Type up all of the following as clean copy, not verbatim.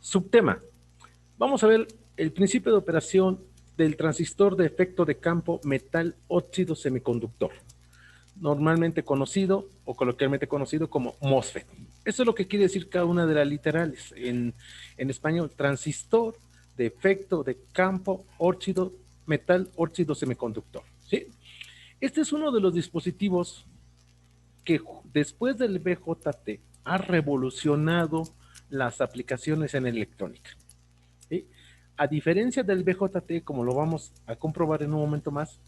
Subtema. Vamos a ver el principio de operación del transistor de efecto de campo metal óxido semiconductor, normalmente conocido o coloquialmente conocido como MOSFET. Eso es lo que quiere decir cada una de las literales. En español, transistor de efecto de campo óxido, metal óxido semiconductor. ¿Sí? Este es uno de los dispositivos que después del BJT ha revolucionado las aplicaciones en electrónica. ¿Sí? A diferencia del BJT, como lo vamos a comprobar en un momento más,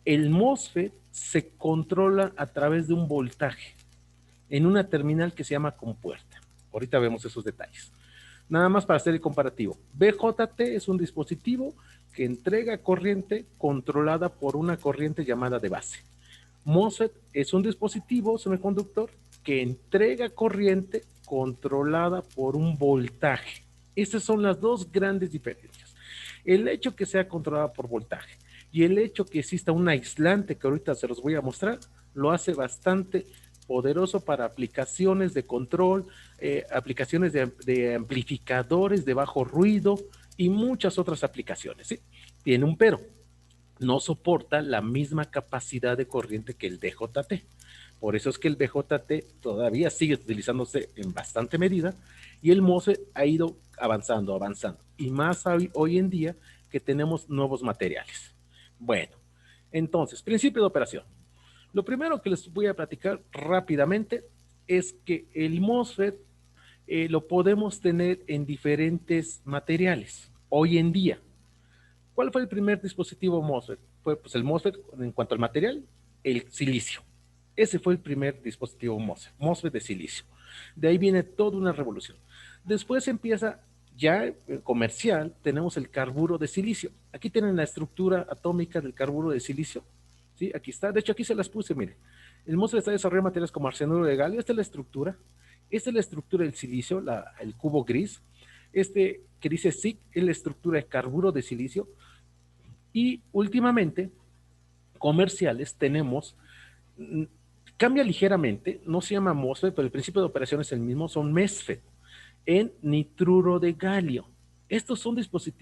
el MOSFET se controla a través de un voltaje en una terminal que se llama compuerta. Ahorita vemos esos detalles. Nada más para hacer el comparativo. BJT es un dispositivo que entrega corriente controlada por una corriente llamada de base. MOSFET es un dispositivo semiconductor que entrega corriente controlada por un voltaje. Estas son las dos grandes diferencias. El hecho que sea controlada por voltaje y el hecho que exista un aislante, que ahorita se los voy a mostrar, lo hace bastante poderoso para aplicaciones de control, aplicaciones de amplificadores de bajo ruido y muchas otras aplicaciones. ¿Sí? Tiene un pero. No soporta la misma capacidad de corriente que el DJT. Por eso es que el BJT todavía sigue utilizándose en bastante medida y el MOSFET ha ido avanzando, avanzando. Y más hoy en día que tenemos nuevos materiales. Bueno, entonces, principio de operación. Lo primero que les voy a platicar rápidamente es que el MOSFET lo podemos tener en diferentes materiales hoy en día. ¿Cuál fue el primer dispositivo MOSFET? Fue pues, el MOSFET en cuanto al material, el silicio. Ese fue el primer dispositivo MOSFET, MOSFET de silicio. De ahí viene toda una revolución. Después empieza ya comercial, tenemos el carburo de silicio. Aquí tienen la estructura atómica del carburo de silicio. ¿Sí? Aquí está. De hecho, aquí se las puse, mire. El MOSFET está desarrollando materiales como arsenuro de galio. Esta es la estructura. Esta es la estructura del silicio, el cubo gris. Este que dice SiC es la estructura de carburo de silicio. Y últimamente, comerciales, tenemos, cambia ligeramente, no se llama MOSFET, pero el principio de operación es el mismo, son MESFET, en nitruro de galio. Estos son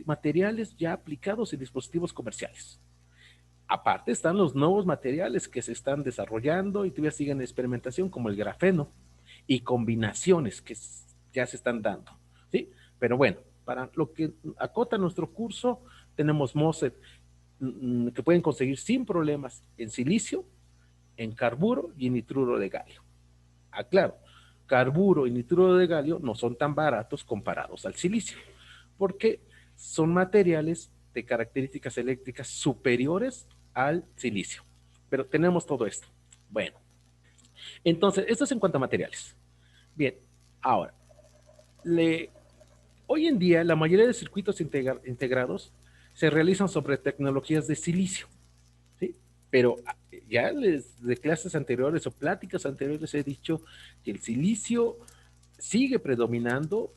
materiales ya aplicados en dispositivos comerciales. Aparte están los nuevos materiales que se están desarrollando y todavía siguen en experimentación, como el grafeno y combinaciones que ya se están dando. ¿Sí? Pero bueno, para lo que acota nuestro curso, tenemos MOSFET que pueden conseguir sin problemas en silicio, en carburo y en nitruro de galio. Aclaro, carburo y nitruro de galio no son tan baratos comparados al silicio, porque son materiales de características eléctricas superiores al silicio. Pero tenemos todo esto. Bueno, entonces, esto es en cuanto a materiales. Bien, ahora, hoy en día la mayoría de circuitos integrados se realizan sobre tecnologías de silicio. ¿Sí? Pero ya de clases anteriores o pláticas anteriores he dicho que el silicio sigue predominando,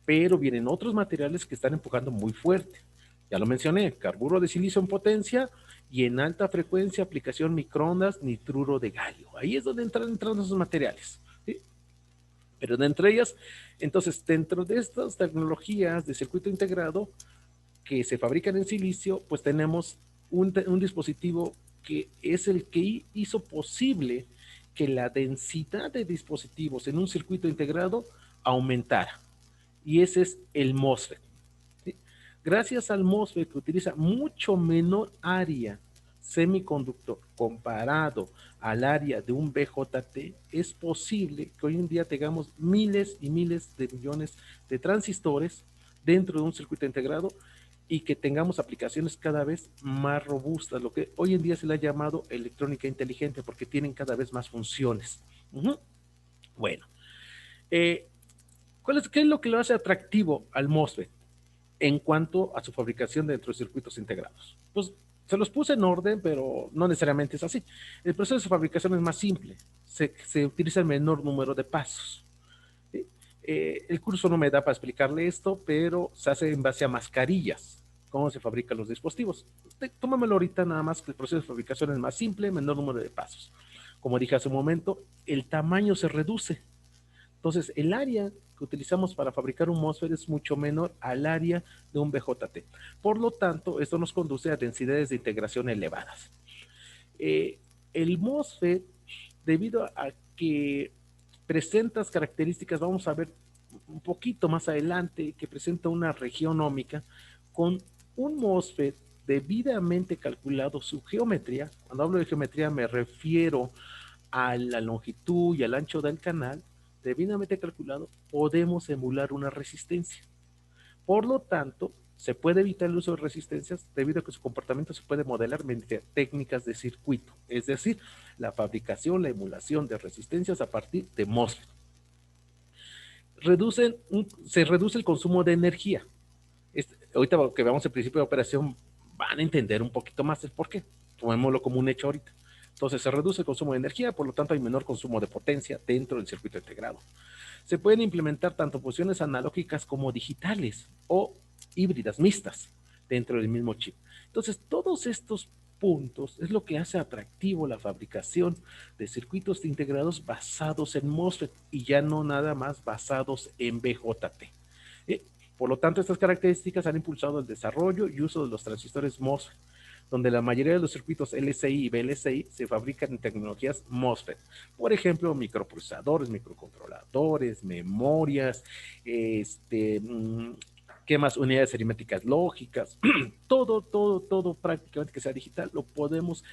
pero vienen otros materiales que están empujando muy fuerte. Ya lo mencioné, carburo de silicio en potencia y en alta frecuencia aplicación microondas, nitruro de galio. Ahí es donde entran esos materiales. ¿Sí? Pero de entre ellas, entonces, dentro de estas tecnologías de circuito integrado que se fabrican en silicio, pues tenemos un dispositivo que es el que hizo posible que la densidad de dispositivos en un circuito integrado aumentara. Y ese es el MOSFET. ¿Sí? Gracias al MOSFET que utiliza mucho menor área semiconductor comparado al área de un BJT, es posible que hoy en día tengamos miles y miles de millones de transistores dentro de un circuito integrado y que tengamos aplicaciones cada vez más robustas, lo que hoy en día se le ha llamado electrónica inteligente, porque tienen cada vez más funciones. Bueno, ¿qué es lo que lo hace atractivo al MOSFET en cuanto a su fabricación dentro de circuitos integrados? Pues se los puse en orden, pero no necesariamente es así. El proceso de fabricación es más simple, se utiliza el menor número de pasos. ¿Sí? El curso no me da para explicarle esto, pero se hace en base a mascarillas, cómo se fabrican los dispositivos. Tómamelo ahorita nada más, que el proceso de fabricación es más simple, menor número de pasos. Como dije hace un momento, el tamaño se reduce. Entonces, el área que utilizamos para fabricar un MOSFET es mucho menor al área de un BJT. Por lo tanto, esto nos conduce a densidades de integración elevadas. El MOSFET, debido a que presenta características, vamos a ver un poquito más adelante, que presenta una región óhmica con un MOSFET debidamente calculado su geometría. Cuando hablo de geometría me refiero a la longitud y al ancho del canal. Debidamente calculado, podemos emular una resistencia. Por lo tanto, se puede evitar el uso de resistencias debido a que su comportamiento se puede modelar mediante técnicas de circuito, es decir, la fabricación, la emulación de resistencias a partir de MOSFET. Se reduce el consumo de energía. Ahorita que veamos el principio de operación van a entender un poquito más el por qué. Tomémoslo como un hecho ahorita. Entonces se reduce el consumo de energía, por lo tanto hay menor consumo de potencia dentro del circuito integrado. Se pueden implementar tanto posiciones analógicas como digitales o híbridas mixtas dentro del mismo chip. Entonces todos estos puntos es lo que hace atractivo la fabricación de circuitos integrados basados en MOSFET y ya no nada más basados en BJT. Por lo tanto, estas características han impulsado el desarrollo y uso de los transistores MOSFET, donde la mayoría de los circuitos LSI y VLSI se fabrican en tecnologías MOSFET. Por ejemplo, microprocesadores, microcontroladores, memorias, ¿qué más? Unidades aritméticas lógicas, todo prácticamente que sea digital lo podemos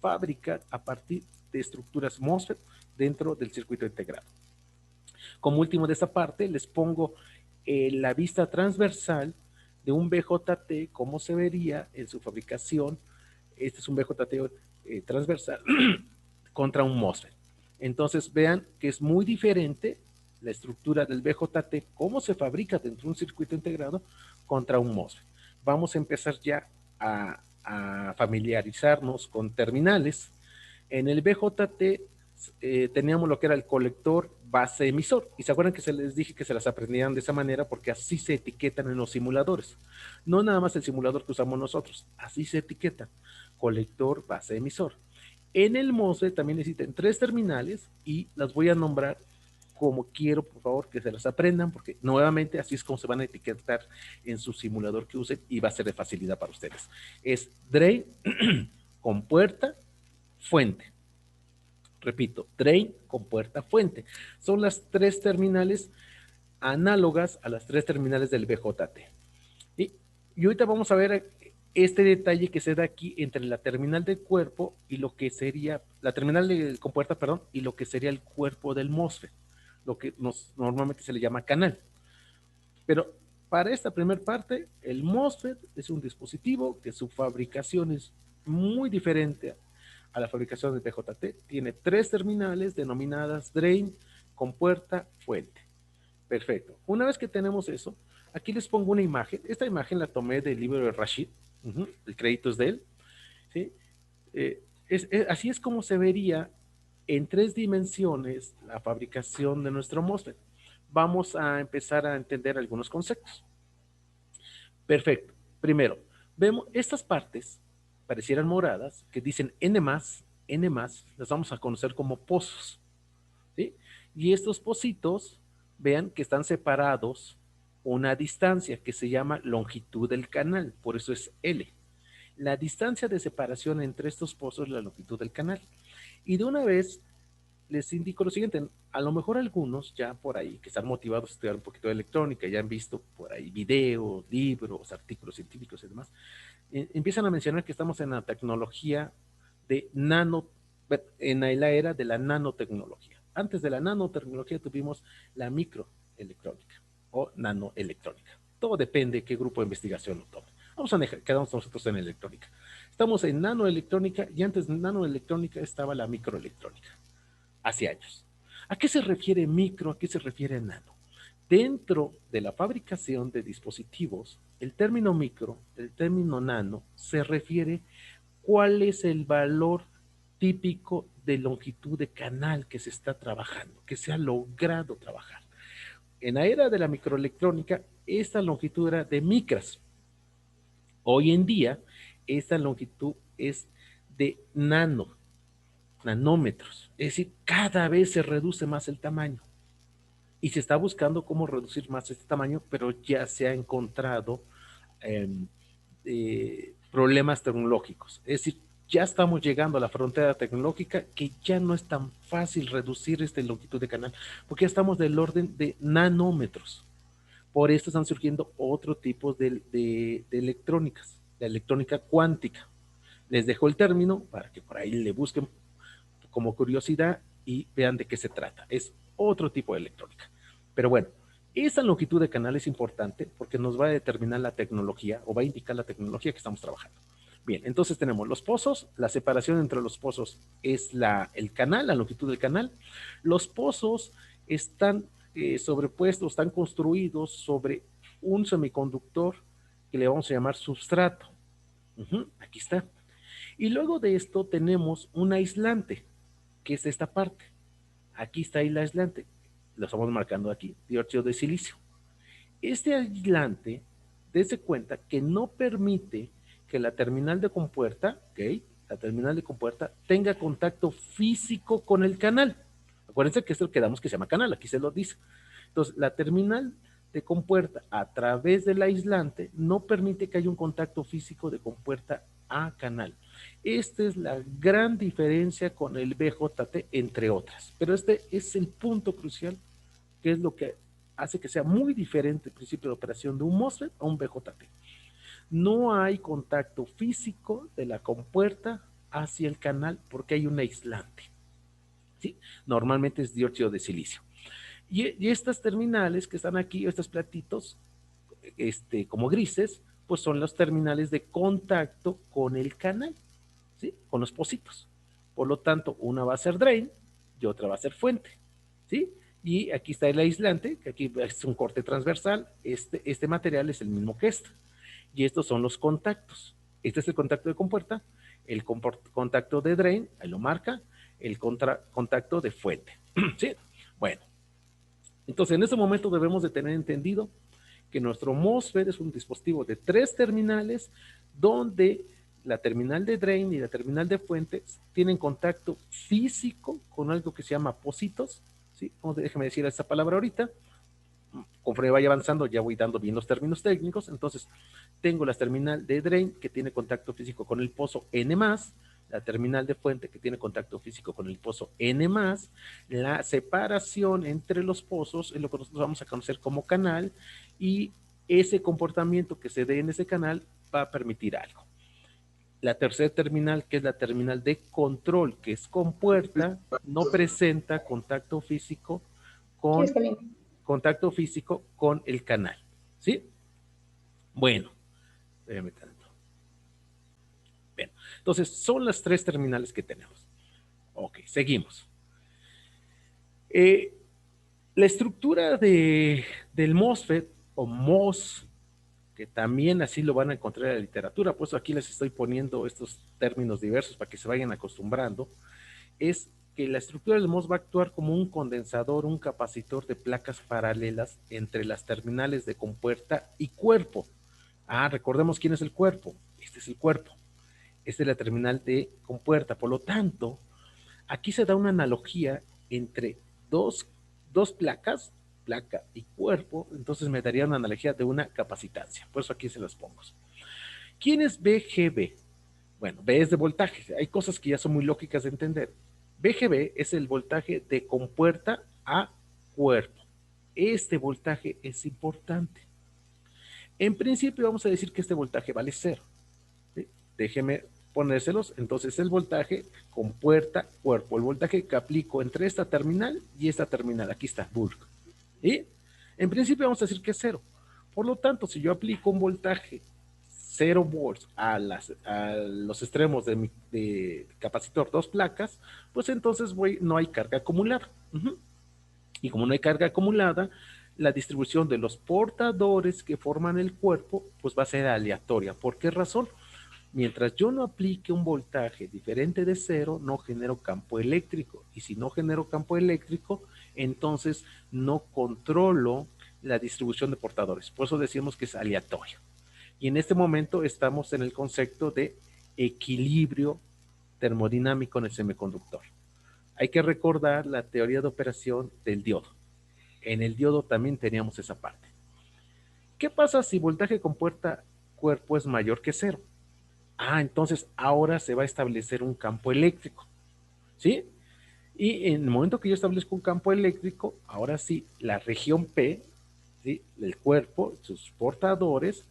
fabricar a partir de estructuras MOSFET dentro del circuito integrado. Como último de esta parte, les pongo la vista transversal de un BJT, cómo se vería en su fabricación. Este es un BJT transversal contra un MOSFET. Entonces vean que es muy diferente la estructura del BJT, cómo se fabrica dentro de un circuito integrado contra un MOSFET. Vamos a empezar ya a familiarizarnos con terminales. En el BJT teníamos lo que era el colector base emisor, y se acuerdan que se les dije que se las aprendían de esa manera porque así se etiquetan en los simuladores, no nada más el simulador que usamos nosotros, así se etiquetan, colector base emisor. En el MOSFET también necesitan 3 terminales y las voy a nombrar como quiero, por favor, que se las aprendan, porque nuevamente así es como se van a etiquetar en su simulador que usen y va a ser de facilidad para ustedes. Es drain, compuerta, fuente. Repito, drain, compuerta, fuente. Son las 3 terminales análogas a las 3 terminales del BJT. Y ahorita vamos a ver este detalle que se da aquí entre la terminal del cuerpo y lo que sería, la terminal de compuerta, perdón, y lo que sería el cuerpo del MOSFET, lo que normalmente se le llama canal. Pero para esta primera parte, el MOSFET es un dispositivo que su fabricación es muy diferente a la fabricación del BJT. Tiene 3 terminales denominadas drain, compuerta, fuente. Perfecto. Una vez que tenemos eso, aquí les pongo una imagen. Esta imagen la tomé del libro de Rashid, el crédito es de él. ¿Sí? Así es como se vería en 3 dimensiones la fabricación de nuestro MOSFET. Vamos a empezar a entender algunos conceptos. Perfecto. Primero, vemos estas partes, parecieran moradas, que dicen N+, las vamos a conocer como pozos. ¿Sí? Y estos pocitos, vean que están separados una distancia que se llama longitud del canal, por eso es L. La distancia de separación entre estos pozos es la longitud del canal. Y de una vez les indico lo siguiente, a lo mejor algunos ya por ahí que están motivados a estudiar un poquito de electrónica, ya han visto por ahí videos, libros, artículos científicos y demás, empiezan a mencionar que estamos en la tecnología de en la era de la nanotecnología. Antes de la nanotecnología tuvimos la microelectrónica o nanoelectrónica. Todo depende de qué grupo de investigación lo tome. Vamos a quedarnos nosotros en electrónica. Estamos en nanoelectrónica y antes de nanoelectrónica estaba la microelectrónica. Hace años. ¿A qué se refiere micro? ¿A qué se refiere nano? Dentro de la fabricación de dispositivos, el término micro, el término nano, se refiere cuál es el valor típico de longitud de canal que se está trabajando, que se ha logrado trabajar. En la era de la microelectrónica, esta longitud era de micras. Hoy en día, esta longitud es de nanómetros. Es decir, cada vez se reduce más el tamaño. y se está buscando cómo reducir más este tamaño, pero ya se ha encontrado eh, problemas tecnológicos. Es decir, ya estamos llegando a la frontera tecnológica que ya no es tan fácil reducir esta longitud de canal, porque ya estamos del orden de nanómetros. Por esto están surgiendo otro tipo de electrónicas, de electrónica cuántica. Les dejo el término para que por ahí le busquen como curiosidad y vean de qué se trata. Es otro tipo de electrónica. Pero bueno, esa longitud de canal es importante porque nos va a determinar la tecnología o va a indicar la tecnología que estamos trabajando. Bien, entonces tenemos los pozos, la separación entre los pozos es el canal, la longitud del canal. Los pozos están sobrepuestos, están construidos sobre un semiconductor que le vamos a llamar substrato. Aquí está. Y luego de esto tenemos un aislante, que es esta parte. Aquí está el aislante, lo estamos marcando aquí, dióxido de silicio. Este aislante, dése cuenta que no permite que la terminal de compuerta, ¿ok? La terminal de compuerta tenga contacto físico con el canal. Acuérdense que es el que damos que se llama canal, aquí se lo dice. Entonces, la terminal de compuerta a través del aislante no permite que haya un contacto físico de compuerta a canal. Esta es la gran diferencia con el BJT, entre otras. Pero este es el punto crucial, que es lo que hace que sea muy diferente el principio de operación de un MOSFET a un BJT. No hay contacto físico de la compuerta hacia el canal porque hay un aislante. ¿Sí? Normalmente es dióxido de silicio. Y estas terminales que están aquí, estos platitos, como grises, pues son los terminales de contacto con el canal, ¿sí? Con los pocitos. Por lo tanto, una va a ser drain y otra va a ser fuente, ¿sí? Y aquí está el aislante, que aquí es un corte transversal. Este material es el mismo que este. Y estos son los contactos. Este es el contacto de compuerta, el contacto de drain, ahí lo marca, el contacto de fuente, ¿sí? Bueno, entonces en este momento debemos de tener entendido que nuestro MOSFET es un dispositivo de 3 terminales donde la terminal de drain y la terminal de fuente tienen contacto físico con algo que se llama pocitos, ¿sí? Déjeme decir esta palabra ahorita. Conforme vaya avanzando ya voy dando bien los términos técnicos. Entonces tengo la terminal de drain que tiene contacto físico con el pozo N+, la terminal de fuente que tiene contacto físico con el pozo N+, la separación entre los pozos es lo que nosotros vamos a conocer como canal, y ese comportamiento que se dé en ese canal va a permitir algo. La tercera terminal, que es la terminal de control, que es con puerta, no presenta contacto físico con el canal, ¿sí? Bueno, déjame tanto. Bien, entonces son las 3 terminales que tenemos. Ok, seguimos. La estructura del MOSFET o MOS, que también así lo van a encontrar en la literatura, pues aquí les estoy poniendo estos términos diversos para que se vayan acostumbrando, es que la estructura del MOS va a actuar como un condensador, un capacitor de placas paralelas entre las terminales de compuerta y cuerpo. Recordemos quién es el cuerpo. Este es el cuerpo. Esta es la terminal de compuerta. Por lo tanto, aquí se da una analogía entre dos placas, placa y cuerpo. Entonces me daría una analogía de una capacitancia. Por eso aquí se las pongo. ¿Quién es BGB? Bueno, B es de voltaje. Hay cosas que ya son muy lógicas de entender. BGB es el voltaje de compuerta a cuerpo. Este voltaje es importante. En principio vamos a decir que este voltaje vale 0. ¿Sí? Déjeme ponérselos. Entonces el voltaje compuerta cuerpo, el voltaje que aplico entre esta terminal y esta terminal. Aquí está, bulk. ¿Y? En principio vamos a decir que es 0. Por lo tanto, si yo aplico un voltaje 0 volts a los extremos de capacitor 2 placas, pues entonces no hay carga acumulada. Y como no hay carga acumulada, la distribución de los portadores que forman el cuerpo pues va a ser aleatoria. ¿Por qué razón? Mientras yo no aplique un voltaje diferente de 0, no genero campo eléctrico. Y si no genero campo eléctrico, entonces no controlo la distribución de portadores. Por eso decimos que es aleatorio. Y en este momento estamos en el concepto de equilibrio termodinámico en el semiconductor. Hay que recordar la teoría de operación del diodo. En el diodo también teníamos esa parte. ¿Qué pasa si voltaje compuerta cuerpo es mayor que cero? Entonces ahora se va a establecer un campo eléctrico, ¿sí? Y en el momento que yo establezco un campo eléctrico, ahora sí, la región P, ¿sí?, del cuerpo, sus portadores,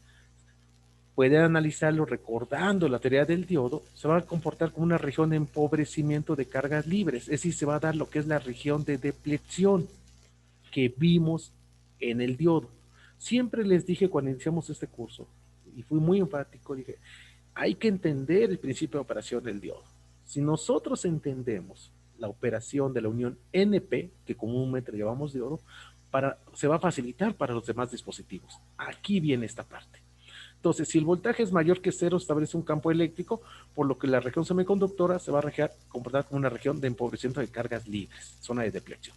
puede analizarlo recordando la teoría del diodo, se va a comportar como una región de empobrecimiento de cargas libres, es decir, se va a dar lo que es la región de depleción que vimos en el diodo. Siempre les dije cuando iniciamos este curso, y fui muy enfático, dije, hay que entender el principio de operación del diodo. Si nosotros entendemos la operación de la unión NP, que comúnmente le llamamos diodo, se va a facilitar para los demás dispositivos. Aquí viene esta parte. Entonces, si el voltaje es mayor que cero, establece un campo eléctrico, por lo que la región semiconductora se va a comportar como una región de empobrecimiento de cargas libres, zona de depleción.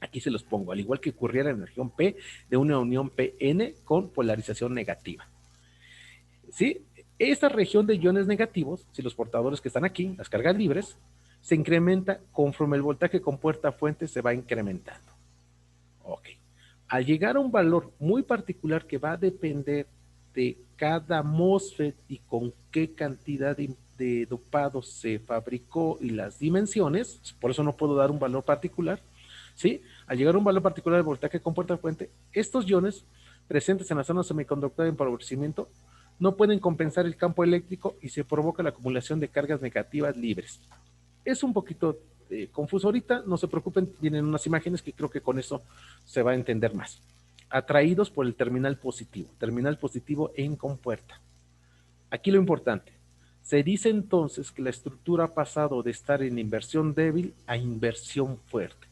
Aquí se los pongo, al igual que ocurriera en la región P de una unión PN con polarización negativa. ¿Sí? Esta región de iones negativos, si los portadores que están aquí, las cargas libres, se incrementa conforme el voltaje con puerta fuente se va incrementando. Ok. Al llegar a un valor muy particular que va a depender de cada MOSFET y con qué cantidad de dopado se fabricó y las dimensiones, por eso no puedo dar un valor particular, ¿sí? Al llegar a un valor particular de voltaje con puerta fuente, estos iones presentes en la zona semiconductora de empobrecimiento no pueden compensar el campo eléctrico y se provoca la acumulación de cargas negativas libres. Es un poquito confuso ahorita, no se preocupen, vienen unas imágenes que creo que con eso se va a entender más. Atraídos por el terminal positivo en compuerta. Aquí lo importante, se dice entonces que la estructura ha pasado de estar en inversión débil a inversión fuerte.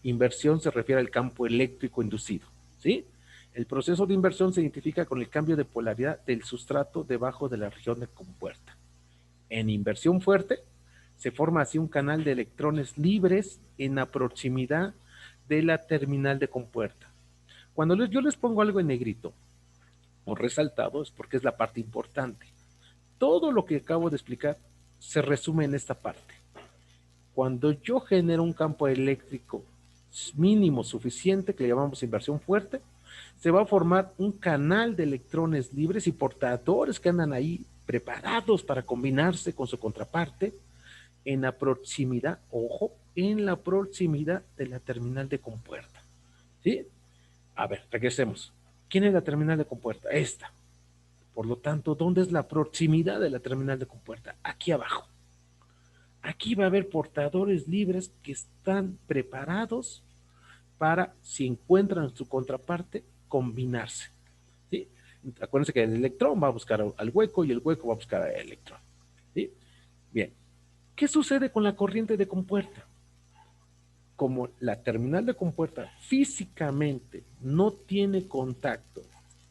Inversión se refiere al campo eléctrico inducido, ¿sí? El proceso de inversión se identifica con el cambio de polaridad del sustrato debajo de la región de compuerta. En inversión fuerte, se forma así un canal de electrones libres en la proximidad de la terminal de compuerta. Cuando yo les pongo algo en negrito o resaltado es porque es la parte importante. Todo lo que acabo de explicar se resume en esta parte. Cuando yo genero un campo eléctrico mínimo suficiente, que le llamamos inversión fuerte, se va a formar un canal de electrones libres y portadores que andan ahí preparados para combinarse con su contraparte en la proximidad, ojo, en la proximidad de la terminal de compuerta. ¿Sí? A ver, regresemos. ¿Quién es la terminal de compuerta? Esta. Por lo tanto, ¿dónde es la proximidad de la terminal de compuerta? Aquí abajo. Aquí va a haber portadores libres que están preparados para, si encuentran su contraparte, combinarse. ¿Sí? Acuérdense que el electrón va a buscar al hueco y el hueco va a buscar al electrón. ¿Sí? Bien. ¿Qué sucede con la corriente de compuerta? Como la terminal de compuerta físicamente no tiene contacto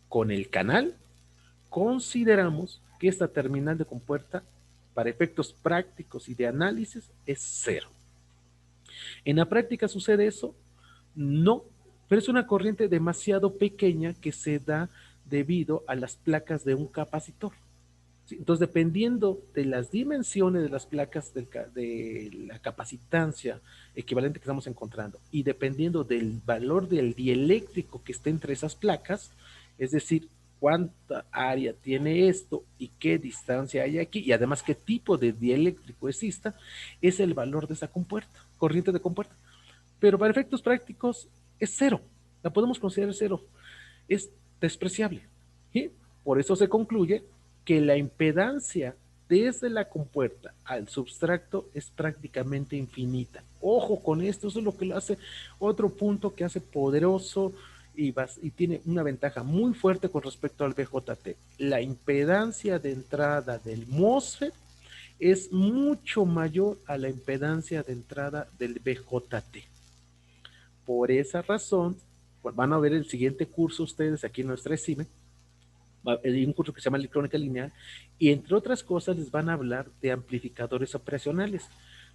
con el canal, consideramos que esta terminal de compuerta, para efectos prácticos y de análisis, es cero. ¿En la práctica sucede eso? No, pero es una corriente demasiado pequeña que se da debido a las placas de un capacitor. ¿Sí? Entonces, dependiendo de las dimensiones de las placas de la capacitancia equivalente que estamos encontrando y dependiendo del valor del dieléctrico que esté entre esas placas, es decir, cuánta área tiene esto y qué distancia hay aquí y además qué tipo de dieléctrico exista, es el valor de esa compuerta, corriente de compuerta. Pero para efectos prácticos es cero, la podemos considerar cero, es despreciable. ¿Sí? Por eso se concluye que la impedancia desde la compuerta al substrato es prácticamente infinita. Ojo con esto, eso es lo que lo hace otro punto que hace poderoso y tiene una ventaja muy fuerte con respecto al BJT. La impedancia de entrada del MOSFET es mucho mayor a la impedancia de entrada del BJT. Por esa razón, pues van a ver el siguiente curso ustedes aquí en nuestra ESIME, hay un curso que se llama electrónica lineal y entre otras cosas les van a hablar de amplificadores operacionales.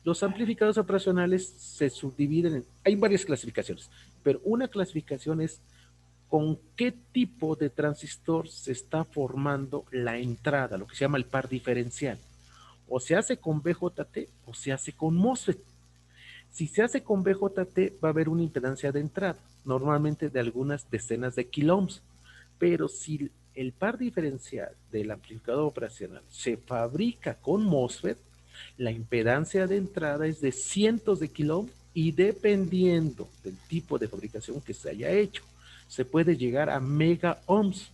Los amplificadores operacionales se subdividen hay varias clasificaciones, pero una clasificación es con qué tipo de transistor se está formando la entrada, lo que se llama el par diferencial. O se hace con BJT o se hace con MOSFET. Si se hace con BJT, va a haber una impedancia de entrada, normalmente de algunas decenas de kiloohms. Pero si el par diferencial del amplificador operacional se fabrica con MOSFET, la impedancia de entrada es de cientos de kiloohms y dependiendo del tipo de fabricación que se haya hecho, se puede llegar a mega ohms.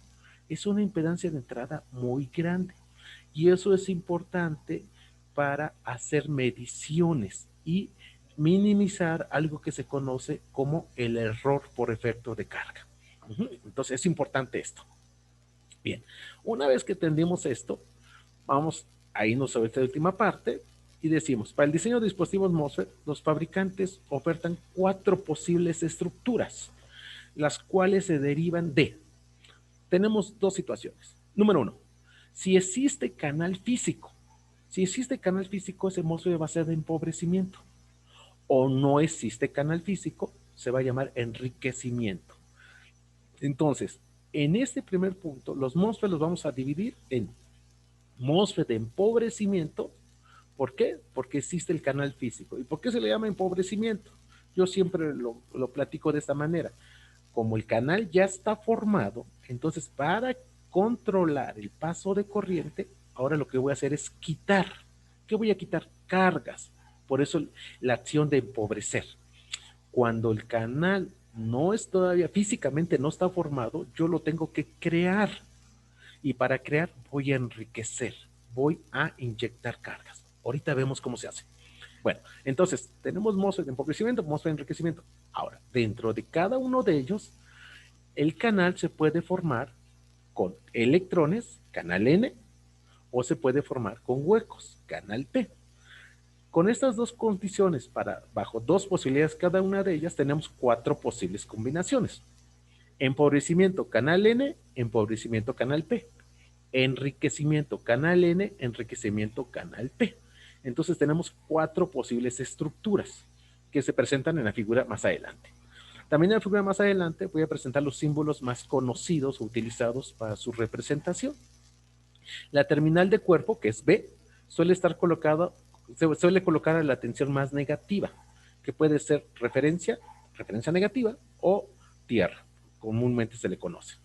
Es una impedancia de entrada muy grande y eso es importante para hacer mediciones y minimizar algo que se conoce como el error por efecto de carga. Entonces es importante esto. Bien, una vez que entendimos esto, vamos a irnos sobre esta última parte y decimos, para el diseño de dispositivos MOSFET, los fabricantes ofertan 4 posibles estructuras, las cuales se derivan de, tenemos 2 situaciones. Número 1, si existe canal físico. Si existe canal físico, ese MOSFET va a ser de empobrecimiento. O no existe canal físico, se va a llamar enriquecimiento. Entonces, en este primer punto, los MOSFET los vamos a dividir en MOSFET de empobrecimiento. ¿Por qué? Porque existe el canal físico. ¿Y por qué se le llama empobrecimiento? Yo siempre lo platico de esta manera. Como el canal ya está formado, entonces para controlar el paso de corriente, ahora lo que voy a hacer es quitar. ¿Qué voy a quitar? Cargas. Por eso la acción de empobrecer. Cuando el canal no es todavía físicamente no está formado, yo lo tengo que crear. Y para crear voy a enriquecer, voy a inyectar cargas. Ahorita vemos cómo se hace. Bueno, entonces tenemos MOSFET de empobrecimiento, MOSFET de enriquecimiento. Ahora, dentro de cada uno de ellos, el canal se puede formar con electrones, canal N, o se puede formar con huecos, canal P. Con estas dos condiciones, bajo 2 posibilidades cada una de ellas, tenemos 4 posibles combinaciones. Empobrecimiento canal N, empobrecimiento canal P. Enriquecimiento canal N, enriquecimiento canal P. Entonces tenemos 4 posibles estructuras que se presentan en la figura más adelante. También en la figura más adelante voy a presentar los símbolos más conocidos o utilizados para su representación. La terminal de cuerpo, que es B, suele estar colocada, se suele colocar a la tensión más negativa, que puede ser referencia negativa o tierra, comúnmente se le conoce.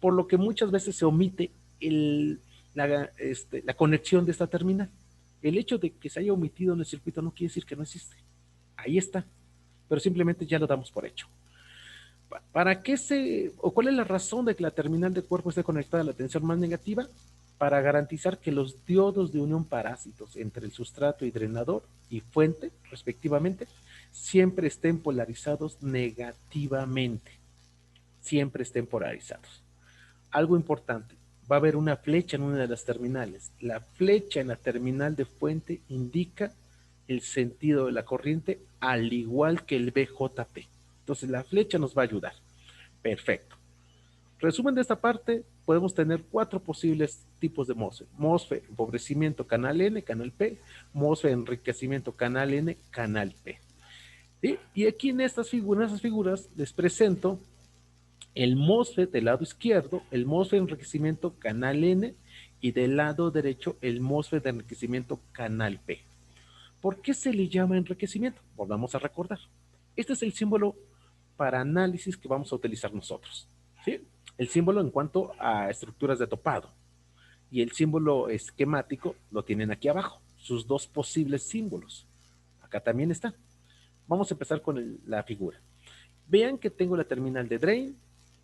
Por lo que muchas veces se omite la conexión de esta terminal. El hecho de que se haya omitido en el circuito no quiere decir que no existe. Ahí está, pero simplemente ya lo damos por hecho. ¿Para qué o cuál es la razón de que la terminal de cuerpo esté conectada a la tensión más negativa? Para garantizar que los diodos de unión parásitos entre el sustrato y drenador y fuente, respectivamente, siempre estén polarizados negativamente. Siempre estén polarizados. Algo importante, va a haber una flecha en una de las terminales. La flecha en la terminal de fuente indica el sentido de la corriente, al igual que el BJP. Entonces la flecha nos va a ayudar. Perfecto. Resumen de esta parte, podemos tener 4 posibles tipos de MOSFET. MOSFET empobrecimiento canal N, canal P. MOSFET enriquecimiento canal N, canal P. ¿Sí? Y aquí en estas figuras les presento el MOSFET del lado izquierdo, el MOSFET de enriquecimiento canal N y del lado derecho el MOSFET de enriquecimiento canal P. ¿Por qué se le llama enriquecimiento? Volvamos a recordar. Este es el símbolo para análisis que vamos a utilizar nosotros. ¿Sí? El símbolo en cuanto a estructuras de topado. Y el símbolo esquemático lo tienen aquí abajo. Sus 2 posibles símbolos. Acá también están. Vamos a empezar con la figura. Vean que tengo la terminal de drain,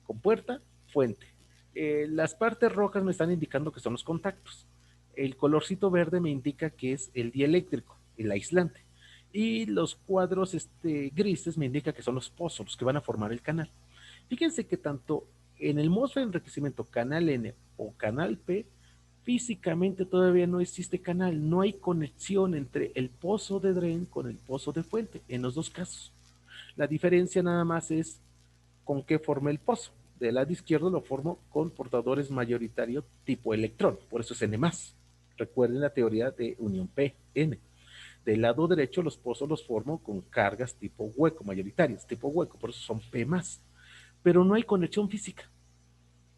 con puerta, fuente. Las partes rojas me están indicando que son los contactos. El colorcito verde me indica que es el dieléctrico, el aislante. Y los cuadros grises me indican que son los pozos, los que van a formar el canal. Fíjense que tanto en el MOSFET de enriquecimiento canal N o canal P, físicamente todavía no existe canal, no hay conexión entre el pozo de drain con el pozo de fuente, en los 2 casos. La diferencia nada más es con qué forma el pozo. Del lado izquierdo lo formo con portadores mayoritarios tipo electrón, por eso es N+. Recuerden la teoría de unión P-N. Del lado derecho los pozos los formo con cargas tipo hueco, mayoritarias, tipo hueco, por eso son P+. Pero no hay conexión física.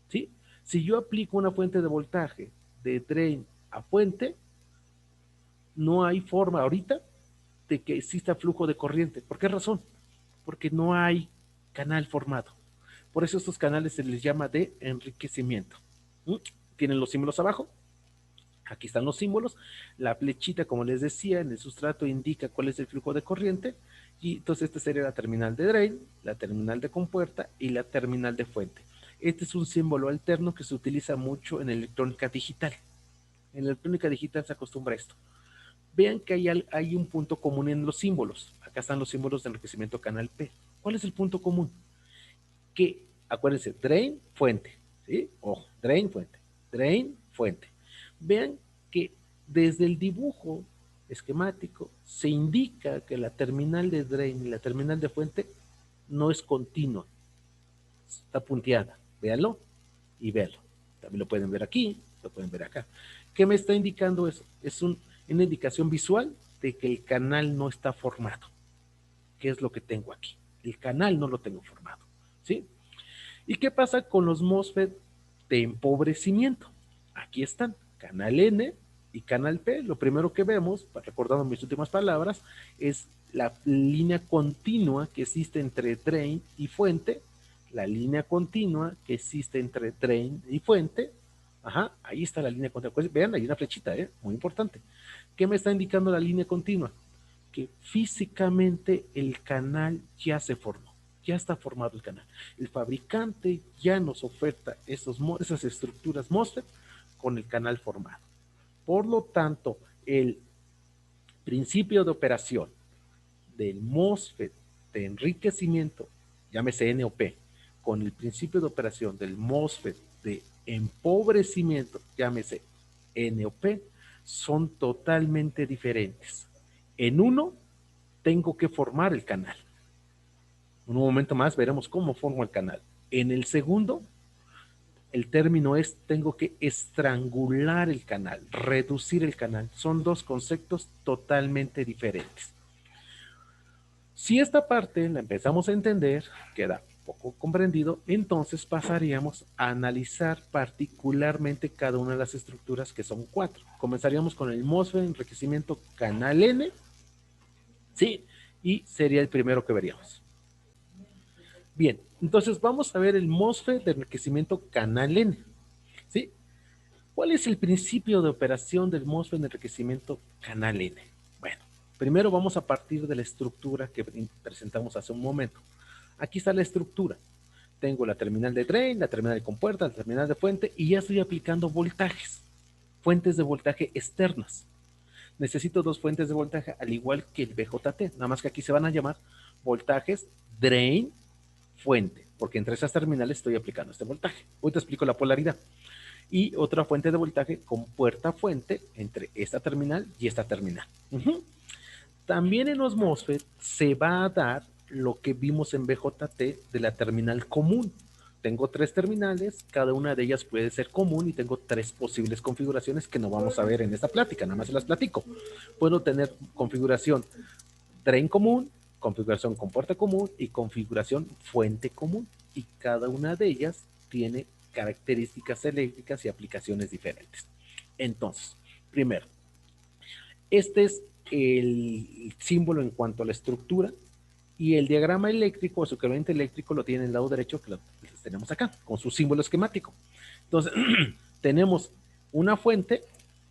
¿Sí? Si yo aplico una fuente de voltaje de drain a fuente, no hay forma ahorita de que exista flujo de corriente. ¿Por qué razón? Porque no hay canal formado. Por eso estos canales se les llama de enriquecimiento. ¿Mm? Tienen los símbolos abajo. Aquí están los símbolos. La flechita, como les decía, en el sustrato indica cuál es el flujo de corriente. Y entonces esta sería la terminal de drain, la terminal de compuerta y la terminal de fuente. Este es un símbolo alterno que se utiliza mucho en electrónica digital. En electrónica digital se acostumbra a esto. Vean que hay un punto común en los símbolos. Acá están los símbolos de enriquecimiento canal P. ¿Cuál es el punto común? Que, acuérdense, drain, fuente. ¿Sí? Ojo, drain, fuente. Drain, fuente. Vean que desde el dibujo esquemático se indica que la terminal de drain y la terminal de fuente no es continua. Está punteada. Véanlo y véanlo. También lo pueden ver aquí, lo pueden ver acá. ¿Qué me está indicando eso? Es una indicación visual de que el canal no está formado. ¿Qué es lo que tengo aquí? El canal no lo tengo formado. ¿Sí? ¿Y qué pasa con los MOSFET de empobrecimiento? Aquí están, canal N y canal P. Lo primero que vemos, recordando mis últimas palabras, es la línea continua que existe entre drain y fuente, la línea continua que existe entre drain y fuente. Ajá, ahí está la línea continua. Pues vean, hay una flechita, muy importante. ¿Qué me está indicando la línea continua? Que físicamente el canal ya se formó, ya está formado el canal. El fabricante ya nos oferta esas estructuras MOSFET con el canal formado. Por lo tanto, el principio de operación del MOSFET de enriquecimiento, llámese N o P, con el principio de operación del MOSFET de empobrecimiento, llámese N o P, son totalmente diferentes. En uno, tengo que formar el canal. En un momento más veremos cómo formo el canal. En el segundo, el término es tengo que estrangular el canal, reducir el canal. Son dos conceptos totalmente diferentes. Si esta parte la empezamos a entender, queda poco comprendido, entonces pasaríamos a analizar particularmente cada una de las estructuras, que son 4. Comenzaríamos con el MOSFET enriquecimiento canal N, ¿sí? Y sería el primero que veríamos. Bien, entonces vamos a ver el MOSFET de enriquecimiento canal N, ¿sí? ¿Cuál es el principio de operación del MOSFET de enriquecimiento canal N? Bueno, primero vamos a partir de la estructura que presentamos hace un momento. Aquí está la estructura. Tengo la terminal de drain, la terminal de compuerta, la terminal de fuente y ya estoy aplicando voltajes, fuentes de voltaje externas. Necesito dos fuentes de voltaje al igual que el BJT, nada más que aquí se van a llamar voltajes drain fuente, porque entre esas terminales estoy aplicando este voltaje. Hoy te explico la polaridad. Y otra fuente de voltaje con puerta fuente entre esta terminal y esta terminal. También en los MOSFET se va a dar lo que vimos en BJT de la terminal común. Tengo 3 terminales, cada una de ellas puede ser común y tengo 3 posibles configuraciones que no vamos a ver en esta plática, nada más se las platico. Puedo tener configuración drain común, configuración con puerta común y configuración fuente común. Y cada una de ellas tiene características eléctricas y aplicaciones diferentes. Entonces, primero, este es el símbolo en cuanto a la estructura y el diagrama eléctrico o su equivalente eléctrico lo tiene en el lado derecho, que lo tenemos acá, con su símbolo esquemático. Entonces, tenemos una fuente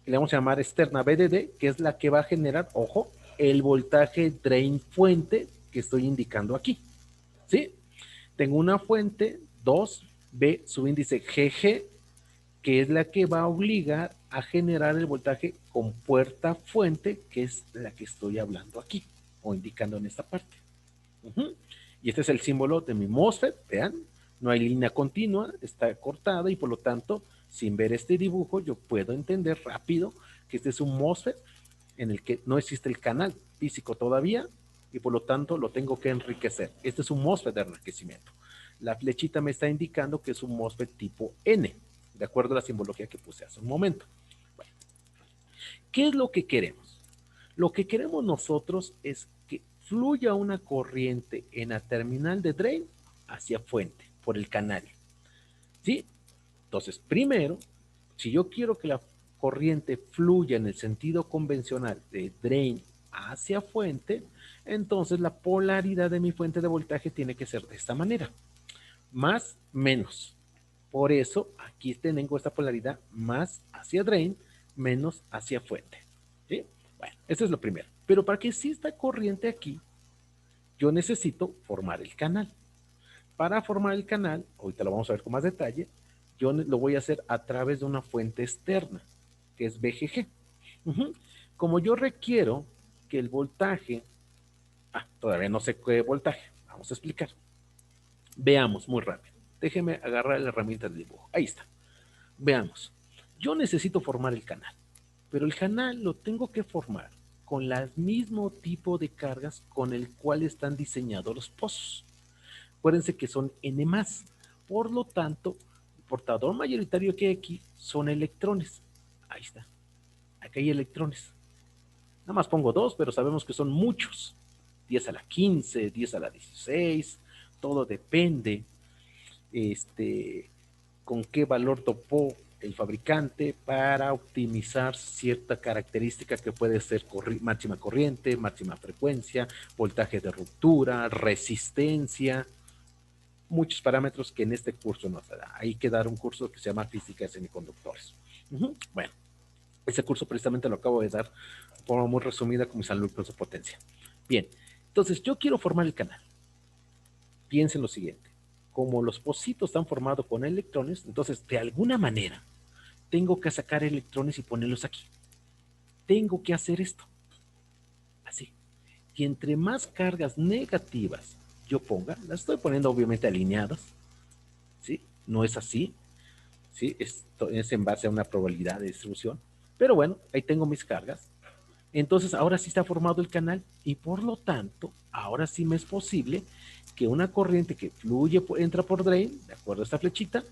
que le vamos a llamar externa BDD, que es la que va a generar, ojo, el voltaje drain fuente que estoy indicando aquí. ¿Sí? Tengo una fuente 2B subíndice GG, que es la que va a obligar a generar el voltaje con puerta fuente, que es la que estoy hablando aquí o indicando en esta parte. Y este es el símbolo de mi MOSFET, vean, no hay línea continua, está cortada y por lo tanto, sin ver este dibujo, yo puedo entender rápido que este es un MOSFET en el que no existe el canal físico todavía y por lo tanto lo tengo que enriquecer. Este es un MOSFET de enriquecimiento. La flechita me está indicando que es un MOSFET tipo N, de acuerdo a la simbología que puse hace un momento. Bueno, ¿qué es lo que queremos? Lo que queremos nosotros es que fluya una corriente en la terminal de drain hacia fuente, por el canal. ¿Sí? Entonces, primero, si yo quiero que la corriente fluya en el sentido convencional de drain hacia fuente, entonces la polaridad de mi fuente de voltaje tiene que ser de esta manera. Más, menos. Por eso aquí tengo esta polaridad más hacia drain, menos hacia fuente. ¿Sí? Bueno, eso es lo primero. Pero para que exista corriente aquí, yo necesito formar el canal. Para formar el canal, ahorita lo vamos a ver con más detalle, yo lo voy a hacer a través de una fuente externa, que es VGG. Como yo requiero que el voltaje, todavía no sé qué voltaje, vamos a explicar. Veamos muy rápido. Déjeme agarrar la herramienta de dibujo. Ahí está. Veamos. Yo necesito formar el canal, pero el canal lo tengo que formar con el mismo tipo de cargas con el cual están diseñados los pozos. Acuérdense que son N+. Por lo tanto, el portador mayoritario que hay aquí son electrones. Ahí está. Aquí hay electrones. Nada más pongo 2, pero sabemos que son muchos. 10 a la 15, 10 a la 16. Todo depende con qué valor topó el fabricante para optimizar cierta característica que puede ser máxima corriente, máxima frecuencia, voltaje de ruptura, resistencia, muchos parámetros que en este curso no se da. Hay que dar un curso que se llama Física de Semiconductores. Bueno, ese curso precisamente lo acabo de dar de forma muy resumida con mis alumnos de potencia. Bien, entonces yo quiero formar el canal. Piensen lo siguiente. Como los pocitos están formados con electrones, entonces de alguna manera tengo que sacar electrones y ponerlos aquí. Tengo que hacer esto. Así. Y entre más cargas negativas yo ponga, las estoy poniendo obviamente alineadas, ¿sí? No es así, ¿sí? Esto es en base a una probabilidad de distribución. Pero bueno, ahí tengo mis cargas. Entonces ahora sí está formado el canal y por lo tanto, ahora sí me es posible que una corriente que fluye, entra por drain, de acuerdo a esta flechita,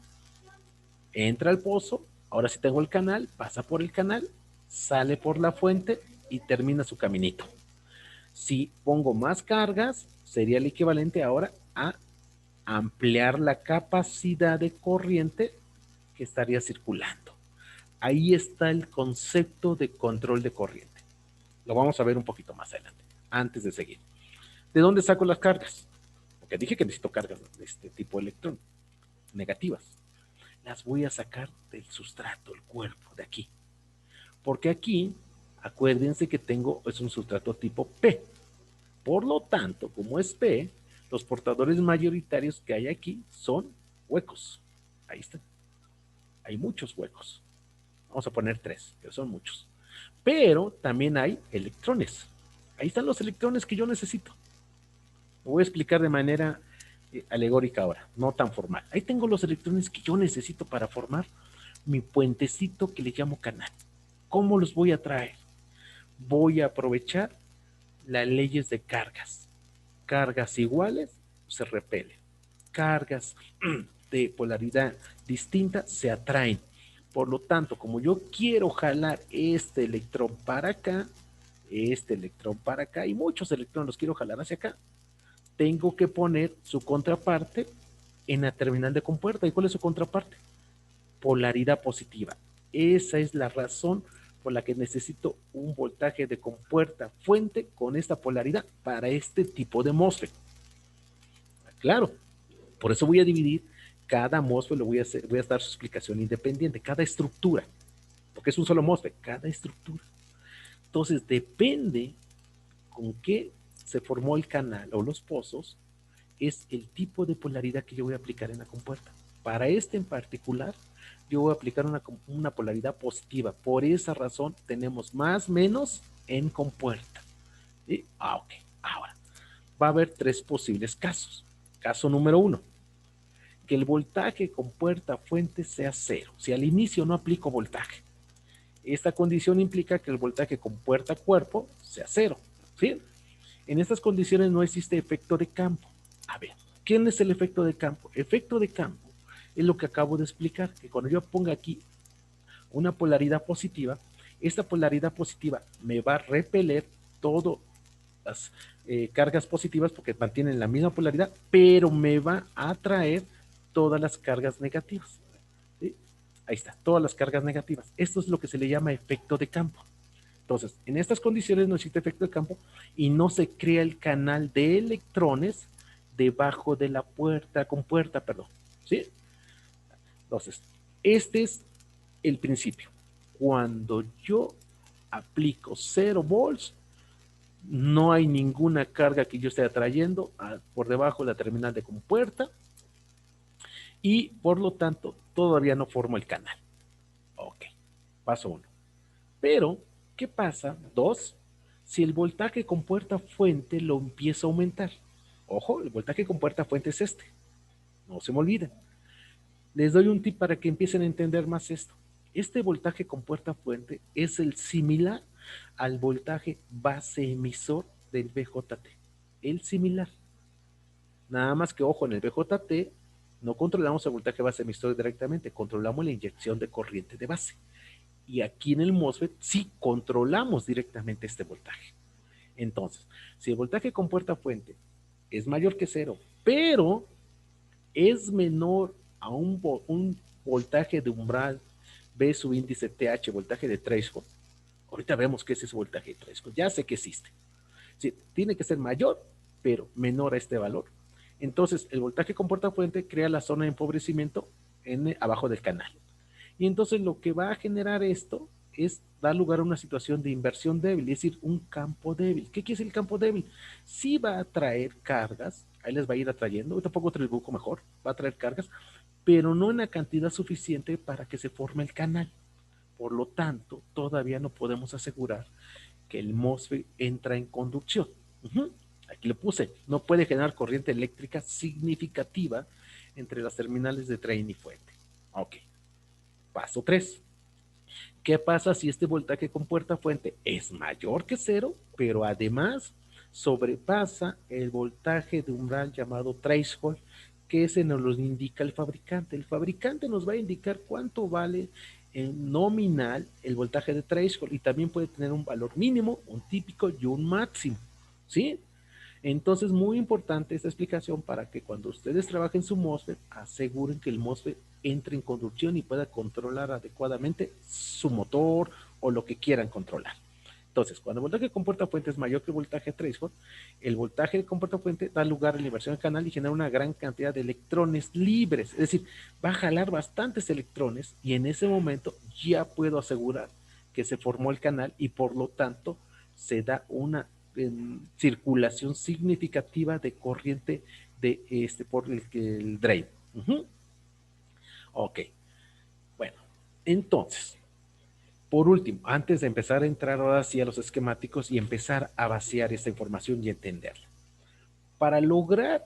entra al pozo, ahora sí tengo el canal, pasa por el canal, sale por la fuente y termina su caminito. Si pongo más cargas, sería el equivalente ahora a ampliar la capacidad de corriente que estaría circulando. Ahí está el concepto de control de corriente. Lo vamos a ver un poquito más adelante, antes de seguir. ¿De dónde saco las cargas? Porque dije que necesito cargas de este tipo de electrón, negativas. Las voy a sacar del sustrato, el cuerpo, de aquí. Porque aquí, acuérdense que es un sustrato tipo P. Por lo tanto, como es P, los portadores mayoritarios que hay aquí son huecos. Ahí están. Hay muchos huecos. Vamos a poner 3, que son muchos. Pero también hay electrones. Ahí están los electrones que yo necesito. Lo voy a explicar de manera alegórica ahora, no tan formal. Ahí tengo los electrones que yo necesito para formar mi puentecito que le llamo canal. ¿Cómo los voy a traer? Voy a aprovechar las leyes de cargas. Cargas iguales se repelen. Cargas de polaridad distinta se atraen. Por lo tanto, como yo quiero jalar este electrón para acá, y muchos electrones los quiero jalar hacia acá, tengo que poner su contraparte en la terminal de compuerta. ¿Y cuál es su contraparte? Polaridad positiva. Esa es la razón por la que necesito un voltaje de compuerta fuente con esta polaridad para este tipo de MOSFET. Claro, por eso voy a dividir cada MOSFET, voy a dar su explicación independiente, cada estructura, porque es un solo MOSFET, cada estructura. Entonces, depende con qué se formó el canal o los pozos, es el tipo de polaridad que yo voy a aplicar en la compuerta. Para este en particular, yo voy a aplicar una polaridad positiva. Por esa razón, tenemos más, menos en compuerta. ¿Sí? Ok. Ahora, va a haber 3 posibles casos. Caso número 1, que el voltaje compuerta fuente sea 0. Si al inicio no aplico voltaje. Esta condición implica que el voltaje compuerta cuerpo sea 0. ¿Sí? En estas condiciones no existe efecto de campo. A ver, ¿quién es el efecto de campo? Efecto de campo es lo que acabo de explicar, que cuando yo ponga aquí una polaridad positiva, esta polaridad positiva me va a repeler todas las cargas positivas porque mantienen la misma polaridad, pero me va a atraer todas las cargas negativas. ¿Sí? Ahí está, todas las cargas negativas. Esto es lo que se le llama efecto de campo. Entonces, en estas condiciones no existe efecto de campo y no se crea el canal de electrones debajo de la compuerta, perdón. ¿Sí? Entonces, este es el principio. Cuando yo aplico 0 volts, no hay ninguna carga que yo esté atrayendo por debajo de la terminal de compuerta y por lo tanto todavía no formo el canal. Ok, paso 1. Pero, ¿qué pasa? 2. Si el voltaje con puerta fuente lo empiezo a aumentar. Ojo, el voltaje con puerta fuente es este. No se me olviden. Les doy un tip para que empiecen a entender más esto. Este voltaje con puerta fuente es el similar al voltaje base emisor del BJT. El similar. Nada más que, ojo, en el BJT no controlamos el voltaje base emisor directamente, controlamos la inyección de corriente de base. Y aquí en el MOSFET sí controlamos directamente este voltaje. Entonces, si el voltaje con puerta fuente es mayor que 0, pero es menor a un voltaje de umbral, ve su índice TH, voltaje de threshold. Ahorita vemos qué es ese voltaje de threshold. Ya sé que existe. Sí, tiene que ser mayor, pero menor a este valor. Entonces, el voltaje con puerta fuente crea la zona de empobrecimiento abajo del canal. Y entonces lo que va a generar esto es dar lugar a una situación de inversión débil, es decir, un campo débil. ¿Qué quiere decir el campo débil? Sí va a traer cargas, ahí les va a ir atrayendo, ahorita pongo otro dibujo mejor, va a traer cargas, pero no en la cantidad suficiente para que se forme el canal. Por lo tanto, todavía no podemos asegurar que el MOSFET entra en conducción. Aquí lo puse, no puede generar corriente eléctrica significativa entre las terminales de drain y fuente. Ok. Paso 3. ¿Qué pasa si este voltaje con puerta fuente es mayor que 0, pero además sobrepasa el voltaje de umbral llamado threshold, que ese nos lo indica el fabricante? El fabricante nos va a indicar cuánto vale en nominal el voltaje de threshold y también puede tener un valor mínimo, un típico y un máximo. ¿Sí? Entonces, muy importante esta explicación para que cuando ustedes trabajen su MOSFET, aseguren que el MOSFET entre en conducción y pueda controlar adecuadamente su motor o lo que quieran controlar. Entonces, cuando el voltaje con puerta fuente es mayor que el voltaje threshold, el voltaje con puerta fuente da lugar a la inversión del canal y genera una gran cantidad de electrones libres. Es decir, va a jalar bastantes electrones y en ese momento ya puedo asegurar que se formó el canal y por lo tanto se da una circulación significativa de corriente por el drain. Ok, bueno, entonces, por último, antes de empezar a entrar ahora sí a los esquemáticos y empezar a vaciar esta información y entenderla, para lograr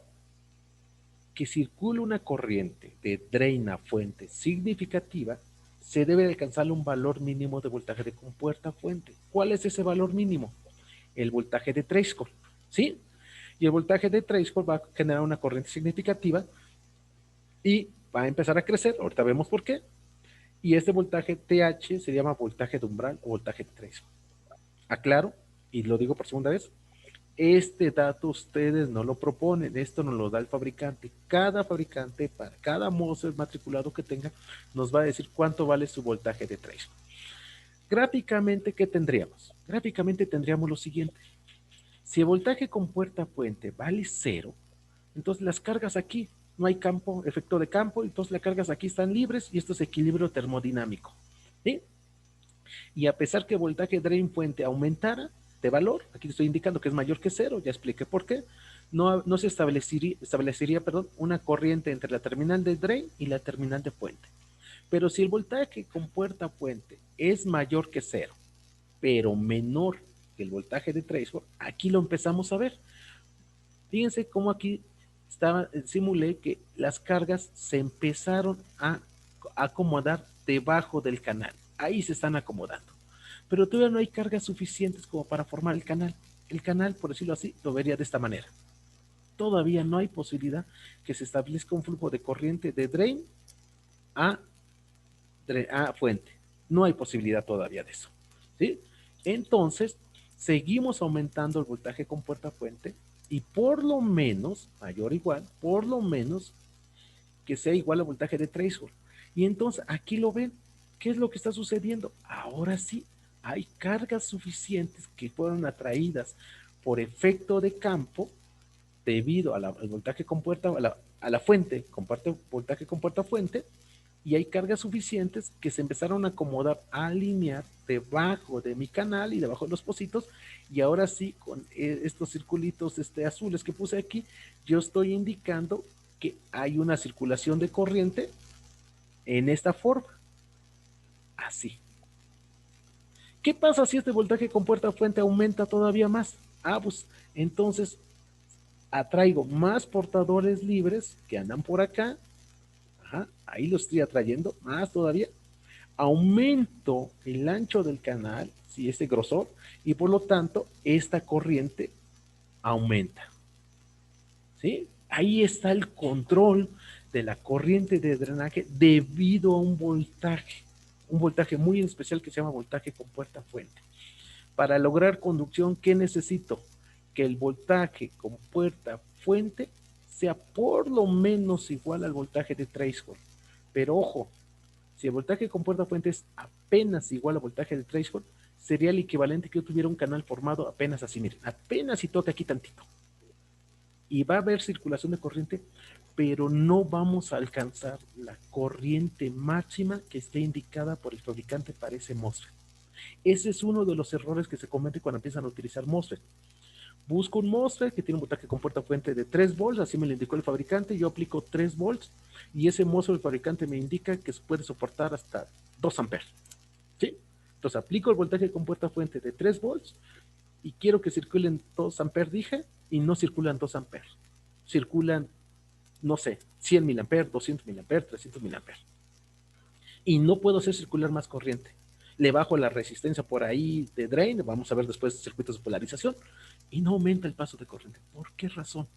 que circule una corriente de drain a fuente significativa, se debe alcanzar un valor mínimo de voltaje de compuerta a fuente. ¿Cuál es ese valor mínimo? El voltaje de threshold, ¿sí? Y el voltaje de threshold va a generar una corriente significativa y va a empezar a crecer. Ahorita vemos por qué. Y este voltaje TH se llama voltaje de umbral o voltaje de threshold. Aclaro, y lo digo por segunda vez, este dato ustedes no lo proponen, esto nos lo da el fabricante. Cada fabricante, para cada MOSFET matriculado que tenga, nos va a decir cuánto vale su voltaje de threshold. Gráficamente, ¿qué tendríamos? Gráficamente tendríamos lo siguiente. Si el voltaje con puerta fuente vale 0, entonces las cargas aquí, no hay campo, efecto de campo, entonces las cargas aquí están libres y esto es equilibrio termodinámico. ¿Sí? Y a pesar que el voltaje drain fuente aumentara de valor, aquí te estoy indicando que es mayor que 0, ya expliqué por qué, no se establecería una corriente entre la terminal de drain y la terminal de fuente. Pero si el voltaje con puerta fuente es mayor que 0, pero menor que el voltaje de threshold, aquí lo empezamos a ver. Fíjense cómo aquí simulé que las cargas se empezaron a acomodar debajo del canal. Ahí se están acomodando. Pero todavía no hay cargas suficientes como para formar el canal. El canal, por decirlo así, lo vería de esta manera. Todavía no hay posibilidad que se establezca un flujo de corriente de drain a fuente. No hay posibilidad todavía de eso. ¿Sí? Entonces, seguimos aumentando el voltaje con puerta fuente y por lo menos, mayor o igual, por lo menos que sea igual al voltaje de threshold. Y entonces aquí lo ven. ¿Qué es lo que está sucediendo? Ahora sí, hay cargas suficientes que fueron atraídas por efecto de campo debido al voltaje compuerta, a la fuente, voltaje compuerta fuente, y hay cargas suficientes que se empezaron a acomodar, a alinear debajo de mi canal y debajo de los pocitos, y ahora sí, con estos circulitos azules que puse aquí, yo estoy indicando que hay una circulación de corriente en esta forma, así. ¿Qué pasa si este voltaje compuerta fuente aumenta todavía más? Ah, pues entonces atraigo más portadores libres que andan por acá. Ajá, ahí lo estoy atrayendo más todavía. Aumento el ancho del canal, si este grosor, y por lo tanto esta corriente aumenta. ¿Sí? Ahí está el control de la corriente de drenaje debido a un voltaje muy especial que se llama voltaje compuerta fuente. Para lograr conducción, ¿qué necesito? Que el voltaje compuerta fuente sea por lo menos igual al voltaje de threshold. Pero ojo, si el voltaje compuerta fuente es apenas igual al voltaje de threshold, sería el equivalente que yo tuviera un canal formado apenas así, miren, apenas si toca aquí tantito. Y va a haber circulación de corriente, pero no vamos a alcanzar la corriente máxima que esté indicada por el fabricante para ese MOSFET. Ese es uno de los errores que se cometen cuando empiezan a utilizar MOSFET. Busco un MOSFET que tiene un voltaje compuerta fuente de 3 volts, así me lo indicó el fabricante, yo aplico 3 volts y ese MOSFET del fabricante me indica que puede soportar hasta 2 amperes. ¿Sí? Entonces aplico el voltaje compuerta fuente de 3 volts y quiero que circulen 2 amperes, dije, y no circulan 2 amperes. Circulan, no sé, 100 miliamperes, 200 miliamperes, 300 miliamperes. Y no puedo hacer circular más corriente. Le bajo la resistencia por ahí de drain, vamos a ver después circuitos de polarización, y no aumenta el paso de corriente. ¿Por qué razón?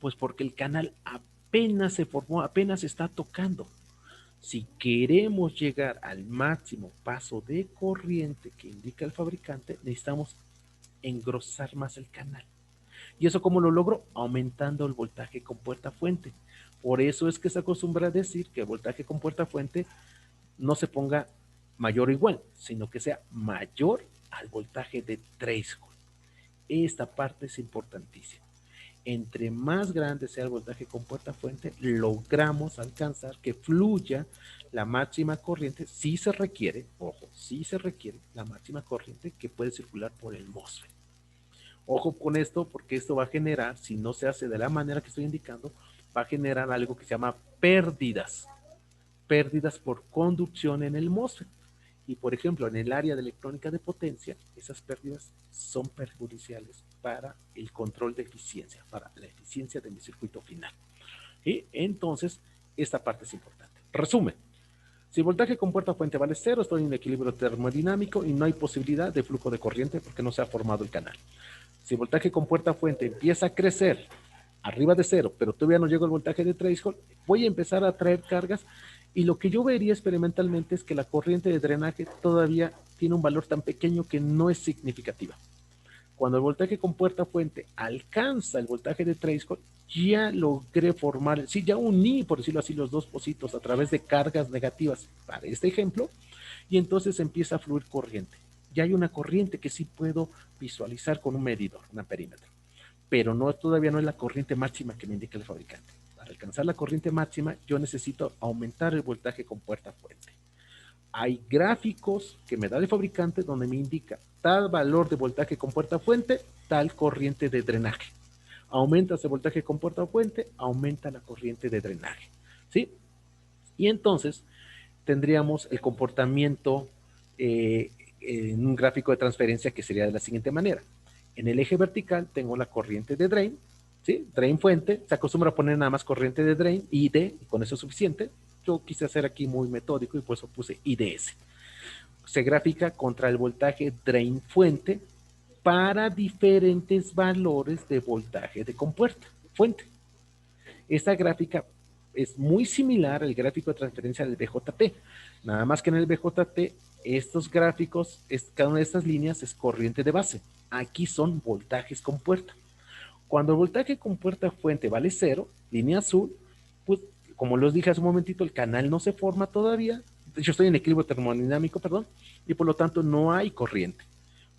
Pues porque el canal apenas se formó, apenas está tocando. Si queremos llegar al máximo paso de corriente que indica el fabricante, necesitamos engrosar más el canal. ¿Y eso cómo lo logro? Aumentando el voltaje con puerta fuente. Por eso es que se acostumbra a decir que el voltaje con puerta fuente no se ponga mayor o igual, sino que sea mayor al voltaje de threshold. Esta parte es importantísima. Entre más grande sea el voltaje con puerta fuente, logramos alcanzar que fluya la máxima corriente, si se requiere, ojo, si se requiere la máxima corriente que puede circular por el MOSFET. Ojo con esto, porque esto va a generar, si no se hace de la manera que estoy indicando, va a generar algo que se llama pérdidas por conducción en el MOSFET. Y por ejemplo, en el área de electrónica de potencia, esas pérdidas son perjudiciales para el control de eficiencia, para la eficiencia de mi circuito final. Y entonces, esta parte es importante. Resumen, si el voltaje con puerta fuente vale 0, estoy en equilibrio termodinámico y no hay posibilidad de flujo de corriente porque no se ha formado el canal. Si el voltaje con puerta fuente empieza a crecer arriba de 0, pero todavía no llegó el voltaje de threshold, voy a empezar a traer cargas y lo que yo vería experimentalmente es que la corriente de drenaje todavía tiene un valor tan pequeño que no es significativa. Cuando el voltaje con puerta fuente alcanza el voltaje de threshold, ya logré formar, sí, ya uní, por decirlo así, los dos pocitos a través de cargas negativas para este ejemplo, y entonces empieza a fluir corriente. Ya hay una corriente que sí puedo visualizar con un medidor, un amperímetro, pero no, todavía no es la corriente máxima que me indica el fabricante. Para alcanzar la corriente máxima, yo necesito aumentar el voltaje con puerta fuente. Hay gráficos que me da el fabricante donde me indica tal valor de voltaje con puerta fuente, tal corriente de drenaje. Aumenta ese voltaje con puerta fuente, aumenta la corriente de drenaje. ¿Sí? Y entonces tendríamos el comportamiento en un gráfico de transferencia que sería de la siguiente manera. En el eje vertical tengo la corriente de drain, ¿sí? Drain fuente, se acostumbra a poner nada más corriente de drain, ID, y con eso es suficiente. Yo quise hacer aquí muy metódico y por eso puse IDS. Se grafica contra el voltaje drain fuente para diferentes valores de voltaje de compuerta fuente. Esta gráfica es muy similar al gráfico de transferencia del BJT, nada más que en el BJT estos gráficos, cada una de estas líneas es corriente de base. Aquí son voltajes con puerta. Cuando el voltaje con puerta fuente vale 0, línea azul, pues como les dije hace un momentito, el canal no se forma todavía, yo estoy en equilibrio termodinámico, perdón, y por lo tanto no hay corriente.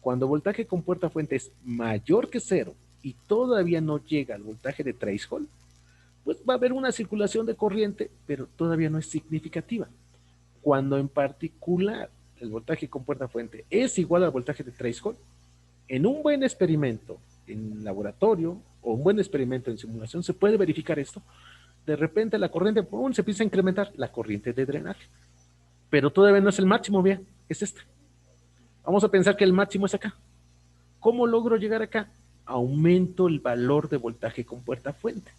Cuando el voltaje con puerta fuente es mayor que cero y todavía no llega al voltaje de threshold, pues va a haber una circulación de corriente, pero todavía no es significativa. Cuando en particular el voltaje con puerta fuente es igual al voltaje de threshold, en un buen experimento en laboratorio o un buen experimento en simulación se puede verificar esto. De repente la corriente se empieza a incrementar, la corriente de drenaje, pero todavía no es el máximo, bien, es esta. Vamos a pensar que el máximo es acá. ¿Cómo logro llegar acá? Aumento el valor de voltaje con puerta fuente.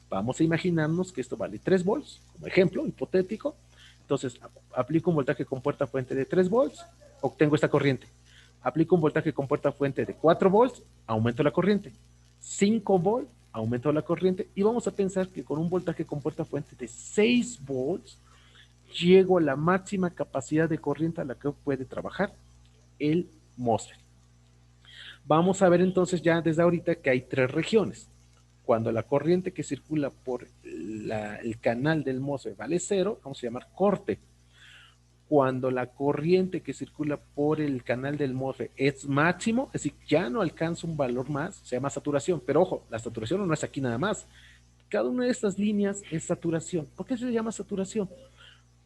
Vamos a imaginarnos que esto vale 3 volts, como ejemplo hipotético. Entonces, aplico un voltaje con puerta fuente de 3 volts, obtengo esta corriente. Aplico un voltaje con puerta fuente de 4 volts, aumento la corriente. 5 volts, aumento la corriente. Y vamos a pensar que con un voltaje con puerta fuente de 6 volts, llego a la máxima capacidad de corriente a la que puede trabajar el MOSFET. Vamos a ver entonces ya desde ahorita que hay 3 regiones. Cuando la corriente que circula por el canal del MOSFET vale 0, vamos a llamar corte. Cuando la corriente que circula por el canal del MOSFET es máximo, es decir, ya no alcanza un valor más, se llama saturación. Pero ojo, la saturación no es aquí nada más. Cada una de estas líneas es saturación. ¿Por qué se llama saturación?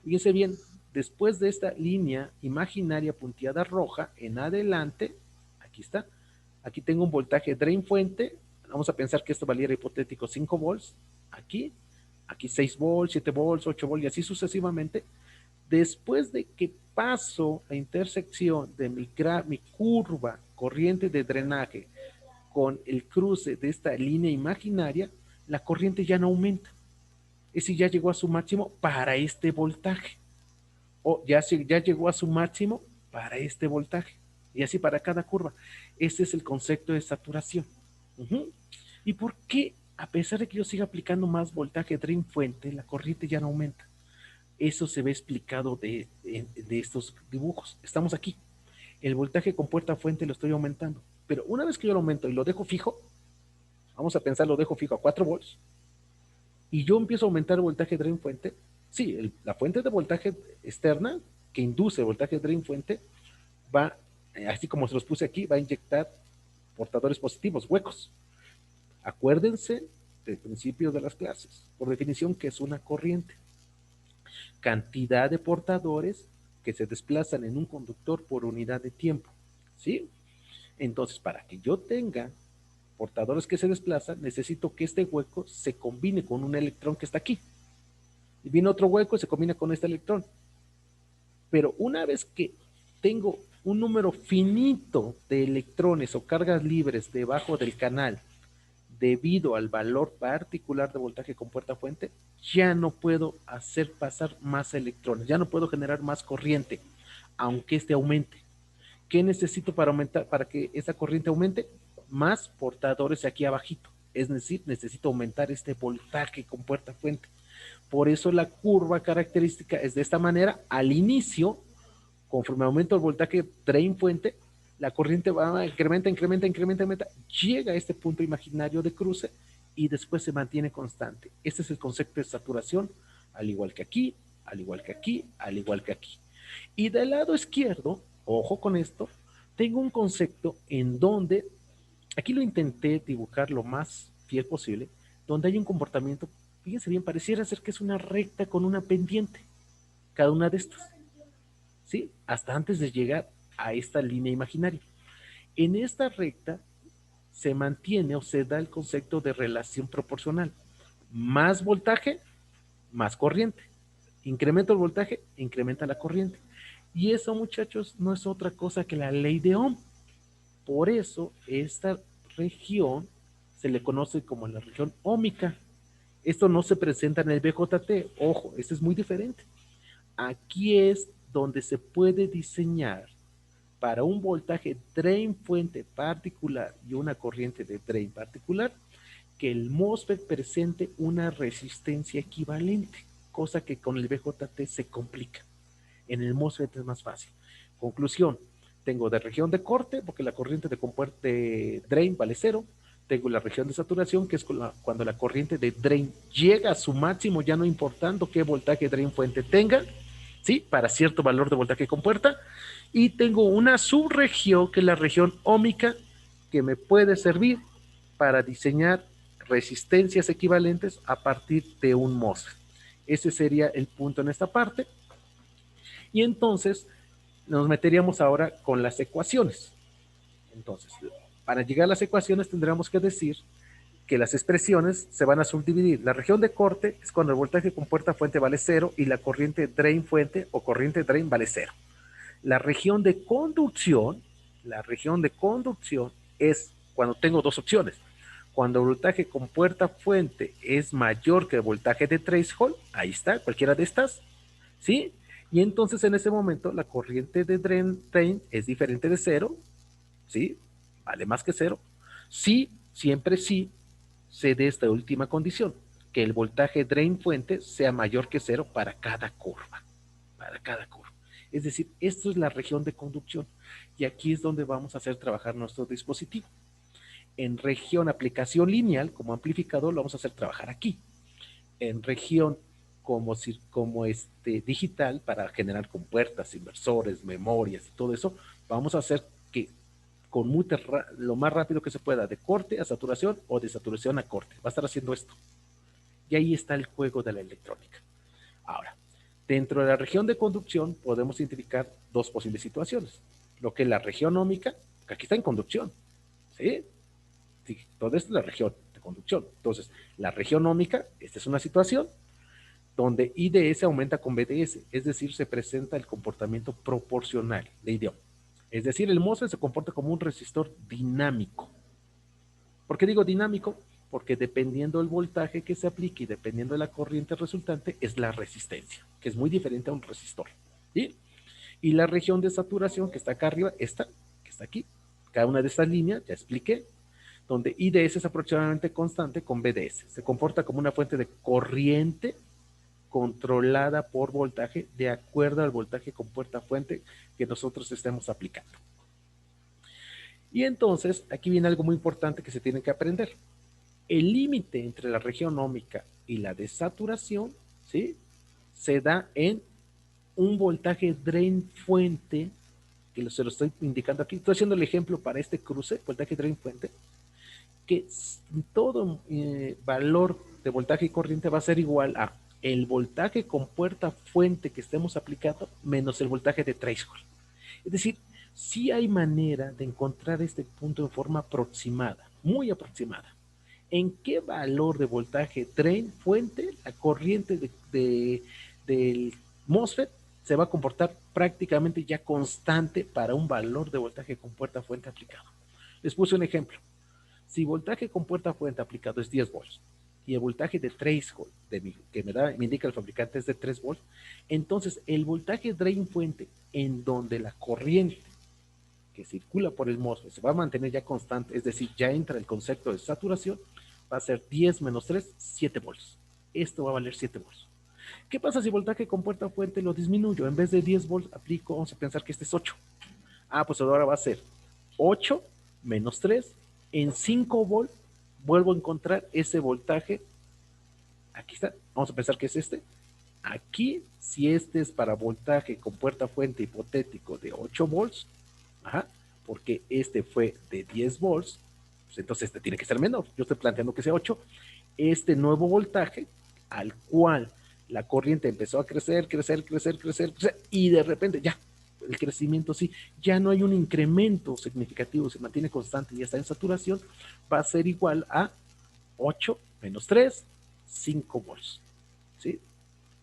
Fíjense bien, después de esta línea imaginaria punteada roja, en adelante, aquí está, aquí tengo un voltaje drain fuente, vamos a pensar que esto valiera hipotético 5 volts, aquí 6 volts, 7 volts, 8 volts y así sucesivamente. Después de que paso la intersección de mi curva corriente de drenaje con el cruce de esta línea imaginaria, la corriente ya no aumenta. Es decir, ya llegó a su máximo para este voltaje. O ya llegó a su máximo para este voltaje. Y así para cada curva. Ese es el concepto de saturación. ¿Y por qué, a pesar de que yo siga aplicando más voltaje drain fuente, la corriente ya no aumenta? Eso se ve explicado de estos dibujos. Estamos aquí. El voltaje con puerta fuente lo estoy aumentando. Pero una vez que yo lo aumento y lo dejo fijo, vamos a pensar, lo dejo fijo a 4 volts, y yo empiezo a aumentar el voltaje drain fuente, sí, la fuente de voltaje externa que induce el voltaje drain fuente va, así como se los puse aquí, va a inyectar portadores positivos, huecos. Acuérdense del principio de las clases, por definición, que es una corriente. Cantidad de portadores que se desplazan en un conductor por unidad de tiempo, ¿sí? Entonces, para que yo tenga portadores que se desplazan, necesito que este hueco se combine con un electrón que está aquí. Y viene otro hueco y se combina con este electrón. Pero una vez que tengo un número finito de electrones o cargas libres debajo del canal, debido al valor particular de voltaje con puerta fuente, ya no puedo hacer pasar más electrones, ya no puedo generar más corriente, aunque este aumente. ¿Qué necesito para aumentar, para que esa corriente aumente? Más portadores aquí abajito. Es decir, necesito aumentar este voltaje con puerta fuente. Por eso la curva característica es de esta manera. Al inicio, conforme aumento el voltaje drain fuente, la corriente va, incrementa, llega a este punto imaginario de cruce y después se mantiene constante. Este es el concepto de saturación, al igual que aquí, al igual que aquí, al igual que aquí. Y del lado izquierdo, ojo con esto, tengo un concepto en donde, aquí lo intenté dibujar lo más fiel posible, donde hay un comportamiento, fíjense bien, pareciera ser que es una recta con una pendiente, cada una de estas, ¿sí? Hasta antes de llegar a esta línea imaginaria. En esta recta se mantiene o se da el concepto de relación proporcional. Más voltaje, más corriente. Incrementa el voltaje, incrementa la corriente. Y eso, muchachos, no es otra cosa que la ley de Ohm. Por eso, esta región se le conoce como la región óhmica. Esto no se presenta en el BJT. Ojo, esto es muy diferente. Aquí es donde se puede diseñar para un voltaje drain fuente particular y una corriente de drain particular, que el MOSFET presente una resistencia equivalente, cosa que con el BJT se complica. En el MOSFET es más fácil. Conclusión, tengo de región de corte, porque la corriente de drain vale 0. Tengo la región de saturación, que es cuando la corriente de drain llega a su máximo, ya no importando qué voltaje drain fuente tenga. ¿sí? Para cierto valor de voltaje con puerta. Y tengo una subregión, que es la región óhmica, que me puede servir para diseñar resistencias equivalentes a partir de un MOSFET. Ese sería el punto en esta parte. Y entonces nos meteríamos ahora con las ecuaciones. Entonces, para llegar a las ecuaciones tendríamos que decir que las expresiones se van a subdividir. La región de corte es cuando el voltaje con puerta fuente vale 0 y la corriente drain fuente o corriente drain vale 0. La región de conducción es cuando tengo dos opciones. Cuando el voltaje con puerta fuente es mayor que el voltaje de threshold, ahí está, cualquiera de estas, ¿sí? Y entonces en ese momento la corriente de drain es diferente de 0, ¿sí? Vale más que 0. Sí, siempre sí, se dé esta última condición, que el voltaje drain fuente sea mayor que 0 para cada curva. Para cada curva. Es decir, esto es la región de conducción. Y aquí es donde vamos a hacer trabajar nuestro dispositivo. En región aplicación lineal, como amplificador, lo vamos a hacer trabajar aquí. En región como digital, para generar compuertas, inversores, memorias y todo eso, vamos a hacer que conmute lo más rápido que se pueda de corte a saturación o de saturación a corte. Va a estar haciendo esto. Y ahí está el juego de la electrónica. Ahora, dentro de la región de conducción podemos identificar dos posibles situaciones. Lo que es la región óhmica, que aquí está en conducción. ¿Sí? Sí, toda esta es la región de conducción. Entonces, la región óhmica, esta es una situación donde IDS aumenta con BDS, es decir, se presenta el comportamiento proporcional de IDO. Es decir, el MOSFET se comporta como un resistor dinámico. ¿Por qué digo dinámico? Porque dependiendo del voltaje que se aplique y dependiendo de la corriente resultante, es la resistencia, que es muy diferente a un resistor. ¿Sí? Y la región de saturación que está acá arriba, esta, que está aquí, cada una de estas líneas, ya expliqué, donde IDS es aproximadamente constante con BDS. Se comporta como una fuente de corriente controlada por voltaje de acuerdo al voltaje con puerta fuente que nosotros estemos aplicando. Y entonces, aquí viene algo muy importante que se tiene que aprender. El límite entre la región óhmica y la de saturación, ¿sí? Se da en un voltaje drain fuente, que se lo estoy indicando aquí. Estoy haciendo el ejemplo para este cruce, voltaje drain fuente, que todo valor de voltaje y corriente va a ser igual a el voltaje con puerta fuente que estemos aplicando menos el voltaje de threshold. Es decir, sí hay manera de encontrar este punto en forma aproximada, muy aproximada. ¿En qué valor de voltaje drain fuente la corriente del MOSFET se va a comportar prácticamente ya constante para un valor de voltaje con puerta fuente aplicado? Les puse un ejemplo. Si voltaje con puerta fuente aplicado es 10 volts y el voltaje de threshold que me indica el fabricante es de 3 volts, entonces el voltaje drain fuente en donde la corriente que circula por el MOSFET se va a mantener ya constante, es decir, ya entra el concepto de saturación, va a ser 10 menos 3, 7 volts. Esto va a valer 7 volts. ¿Qué pasa si voltaje con puerta fuente lo disminuyo? En vez de 10 volts aplico, vamos a pensar que este es 8. Pues ahora va a ser 8 menos 3, en 5 volts vuelvo a encontrar ese voltaje. Aquí está, vamos a pensar que es este. Aquí, si este es para voltaje con puerta fuente hipotético de 8 volts, porque este fue de 10 volts, pues entonces este tiene que ser menor. Yo estoy planteando que sea 8. Este nuevo voltaje, al cual la corriente empezó a crecer, y de repente ya, el crecimiento sí, ya no hay un incremento significativo, se mantiene constante y ya está en saturación, va a ser igual a 8 menos 3, 5 volts. ¿Sí?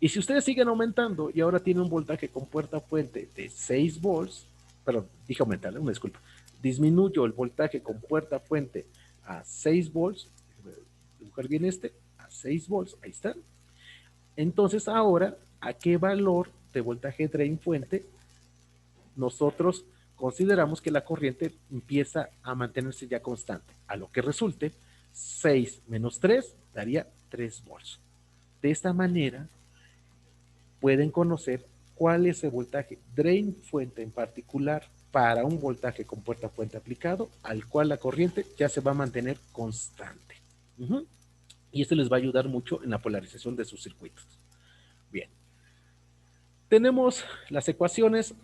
Y si ustedes siguen aumentando y ahora tienen un voltaje con puerta fuente de 6 volts, perdón, dije aumentar, una disculpa, disminuyo el voltaje con puerta fuente a 6 volts, dibujar bien a 6 volts, ahí está. Entonces ahora, ¿a qué valor de voltaje drain fuente nosotros consideramos que la corriente empieza a mantenerse ya constante? A lo que resulte, 6 menos 3 daría 3 volts. De esta manera, pueden conocer cuál es el voltaje drain fuente en particular para un voltaje con puerta fuente aplicado, al cual la corriente ya se va a mantener constante. Y esto les va a ayudar mucho en la polarización de sus circuitos. Bien. Tenemos las ecuaciones,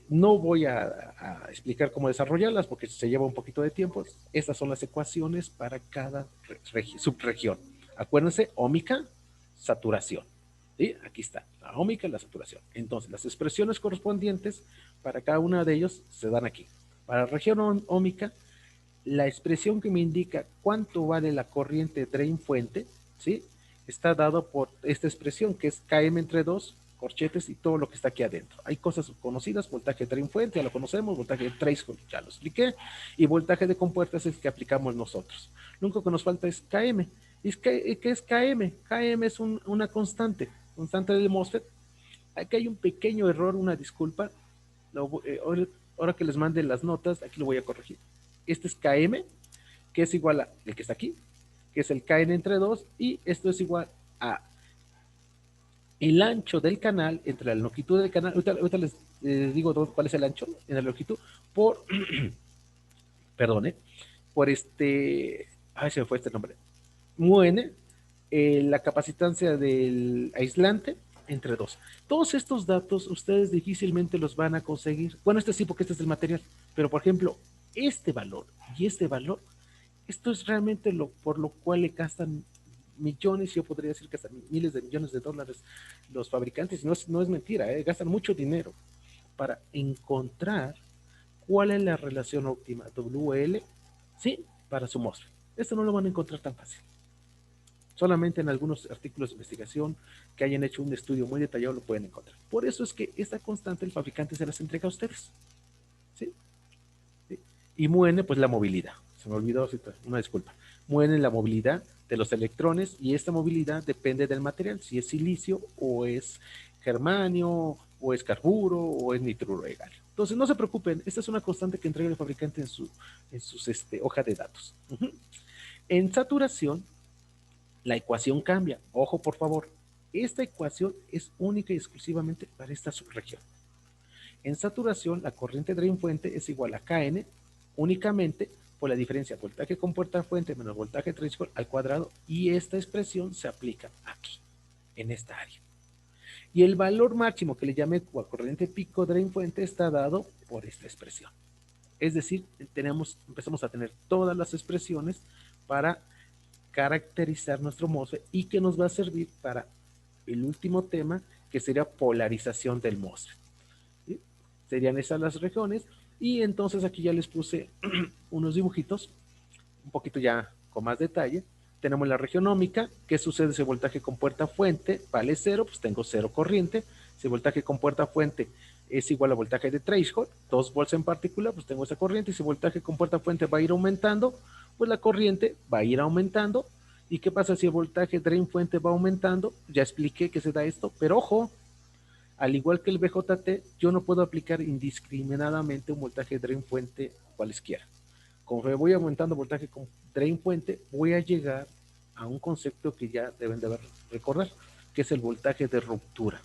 no voy a explicar cómo desarrollarlas porque se lleva un poquito de tiempo. Estas son las ecuaciones para cada subregión. Acuérdense, ómica, saturación. ¿Sí? Aquí está, la ómica y la saturación. Entonces, las expresiones correspondientes para cada una de ellos se dan aquí. Para la región ómica, la expresión que me indica cuánto vale la corriente drain fuente, ¿sí? Está dado por esta expresión que es Km entre 2 corchetes y todo lo que está aquí adentro. Hay cosas conocidas, voltaje drain fuente, ya lo conocemos, voltaje de trace, ya lo expliqué, y voltaje de compuertas es el que aplicamos nosotros. Lo único que nos falta es Km. ¿Qué es Km? Km es una constante del MOSFET. Aquí hay un pequeño error, una disculpa. Ahora que les mande las notas, aquí lo voy a corregir. Este es Km, que es igual a el que está aquí, que es el Kn entre 2, y esto es igual a el ancho del canal entre la longitud del canal. Ahorita les digo cuál es el ancho en la longitud por, perdone, por ay, se me fue este nombre, mu-n, la capacitancia del aislante entre 2. Todos estos datos ustedes difícilmente los van a conseguir. Bueno, este sí, porque este es el material, pero por ejemplo, este valor y este valor, esto es realmente por lo cual le gastan millones, yo podría decir que hasta miles de millones de dólares los fabricantes. No es mentira, gastan mucho dinero para encontrar cuál es la relación óptima WL, ¿sí? Para su MOSFET. Esto no lo van a encontrar tan fácil. Solamente en algunos artículos de investigación que hayan hecho un estudio muy detallado lo pueden encontrar. Por eso es que esta constante el fabricante se las entrega a ustedes. ¿Sí? ¿Sí? Y mu-n, pues la movilidad. Se me olvidó, una disculpa. Mu-n la movilidad de los electrones, y esta movilidad depende del material, si es silicio o es germanio o es carburo o es nitruro de galio. Entonces no se preocupen, esta es una constante que entrega el fabricante en sus hoja de datos. En saturación, la ecuación cambia. Ojo, por favor, esta ecuación es única y exclusivamente para esta subregión. En saturación, la corriente drain fuente es igual a Kn únicamente por la diferencia voltaje con puerta fuente menos voltaje threshold al cuadrado, y esta expresión se aplica aquí, en esta área. Y el valor máximo que le llame corriente pico drain fuente está dado por esta expresión. Es decir, empezamos a tener todas las expresiones para caracterizar nuestro MOSFET, y que nos va a servir para el último tema, que sería polarización del MOSFET. ¿Sí? Serían esas las regiones, y entonces aquí ya les puse unos dibujitos, un poquito ya con más detalle. Tenemos la región ómica. ¿Qué sucede si voltaje con puerta fuente vale 0? Pues tengo 0 corriente. Si voltaje con puerta fuente es igual a voltaje de threshold, 2 volts en particular, pues tengo esa corriente. Y si voltaje con puerta fuente va a ir aumentando, pues la corriente va a ir aumentando. ¿Y qué pasa si el voltaje drain fuente va aumentando? Ya expliqué que se da esto, pero ojo, al igual que el BJT, yo no puedo aplicar indiscriminadamente un voltaje drain fuente cualesquiera. Conforme voy aumentando voltaje con drain fuente, voy a llegar a un concepto que ya deben de recordar, que es el voltaje de ruptura.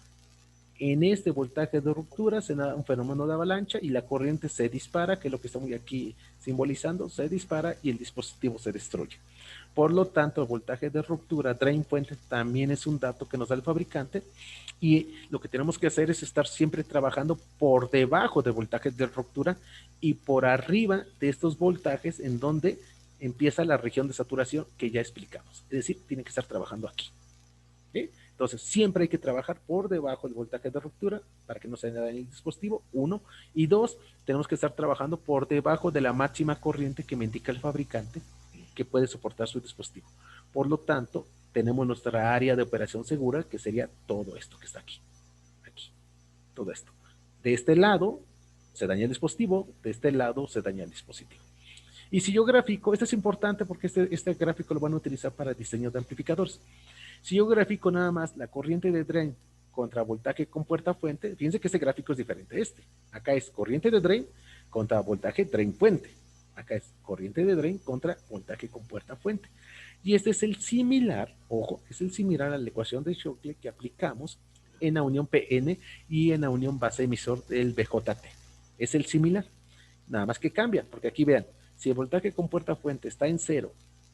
En este voltaje de ruptura se da un fenómeno de avalancha y la corriente se dispara, que es lo que estamos aquí simbolizando, se dispara y el dispositivo se destruye. Por lo tanto, el voltaje de ruptura, drain fuente, también es un dato que nos da el fabricante, y lo que tenemos que hacer es estar siempre trabajando por debajo del voltaje de ruptura y por arriba de estos voltajes en donde empieza la región de saturación que ya explicamos. Es decir, tiene que estar trabajando aquí. ¿Sí? Entonces, siempre hay que trabajar por debajo del voltaje de ruptura para que no se dañe el dispositivo, 1. Y 2, tenemos que estar trabajando por debajo de la máxima corriente que me indica el fabricante que puede soportar su dispositivo. Por lo tanto, tenemos nuestra área de operación segura, que sería todo esto que está aquí. Aquí. Todo esto. De este lado se daña el dispositivo, de este lado se daña el dispositivo. Y si yo grafico, esto es importante porque este gráfico lo van a utilizar para diseño de amplificadores. Si yo grafico nada más la corriente de drain contra voltaje con puerta fuente, fíjense que este gráfico es diferente. Acá es corriente de drain contra voltaje drain fuente. Acá es corriente de drain contra voltaje con puerta fuente. Y este es el similar, ojo, es el similar a la ecuación de Shockley que aplicamos en la unión PN y en la unión base emisor del BJT. Es el similar, nada más que cambia, porque aquí vean, si el voltaje con puerta fuente está en 0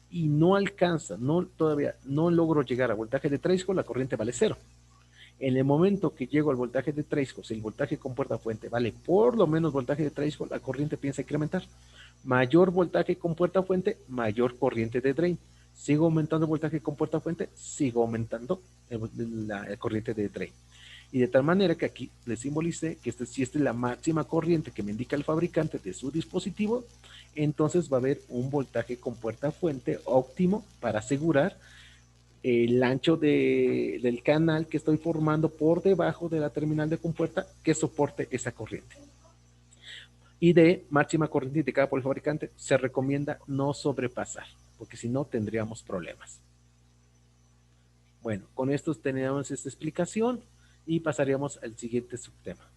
y no alcanza, todavía no logro llegar a voltaje de threshold, la corriente vale 0. En el momento que llego al voltaje de threshold, si el voltaje con puerta fuente vale por lo menos voltaje de threshold, la corriente piensa incrementar. Mayor voltaje con puerta fuente, mayor corriente de drain. Sigo aumentando el voltaje con puerta fuente, sigo aumentando la corriente de drain. Y de tal manera que aquí le simbolicé que si esta es la máxima corriente que me indica el fabricante de su dispositivo, entonces va a haber un voltaje con puerta fuente óptimo para asegurar el ancho del canal que estoy formando por debajo de la terminal de compuerta que soporte esa corriente. Y de máxima corriente indicada por el fabricante se recomienda no sobrepasar, porque si no tendríamos problemas. Bueno, con esto tenemos esta explicación y pasaríamos al siguiente subtema.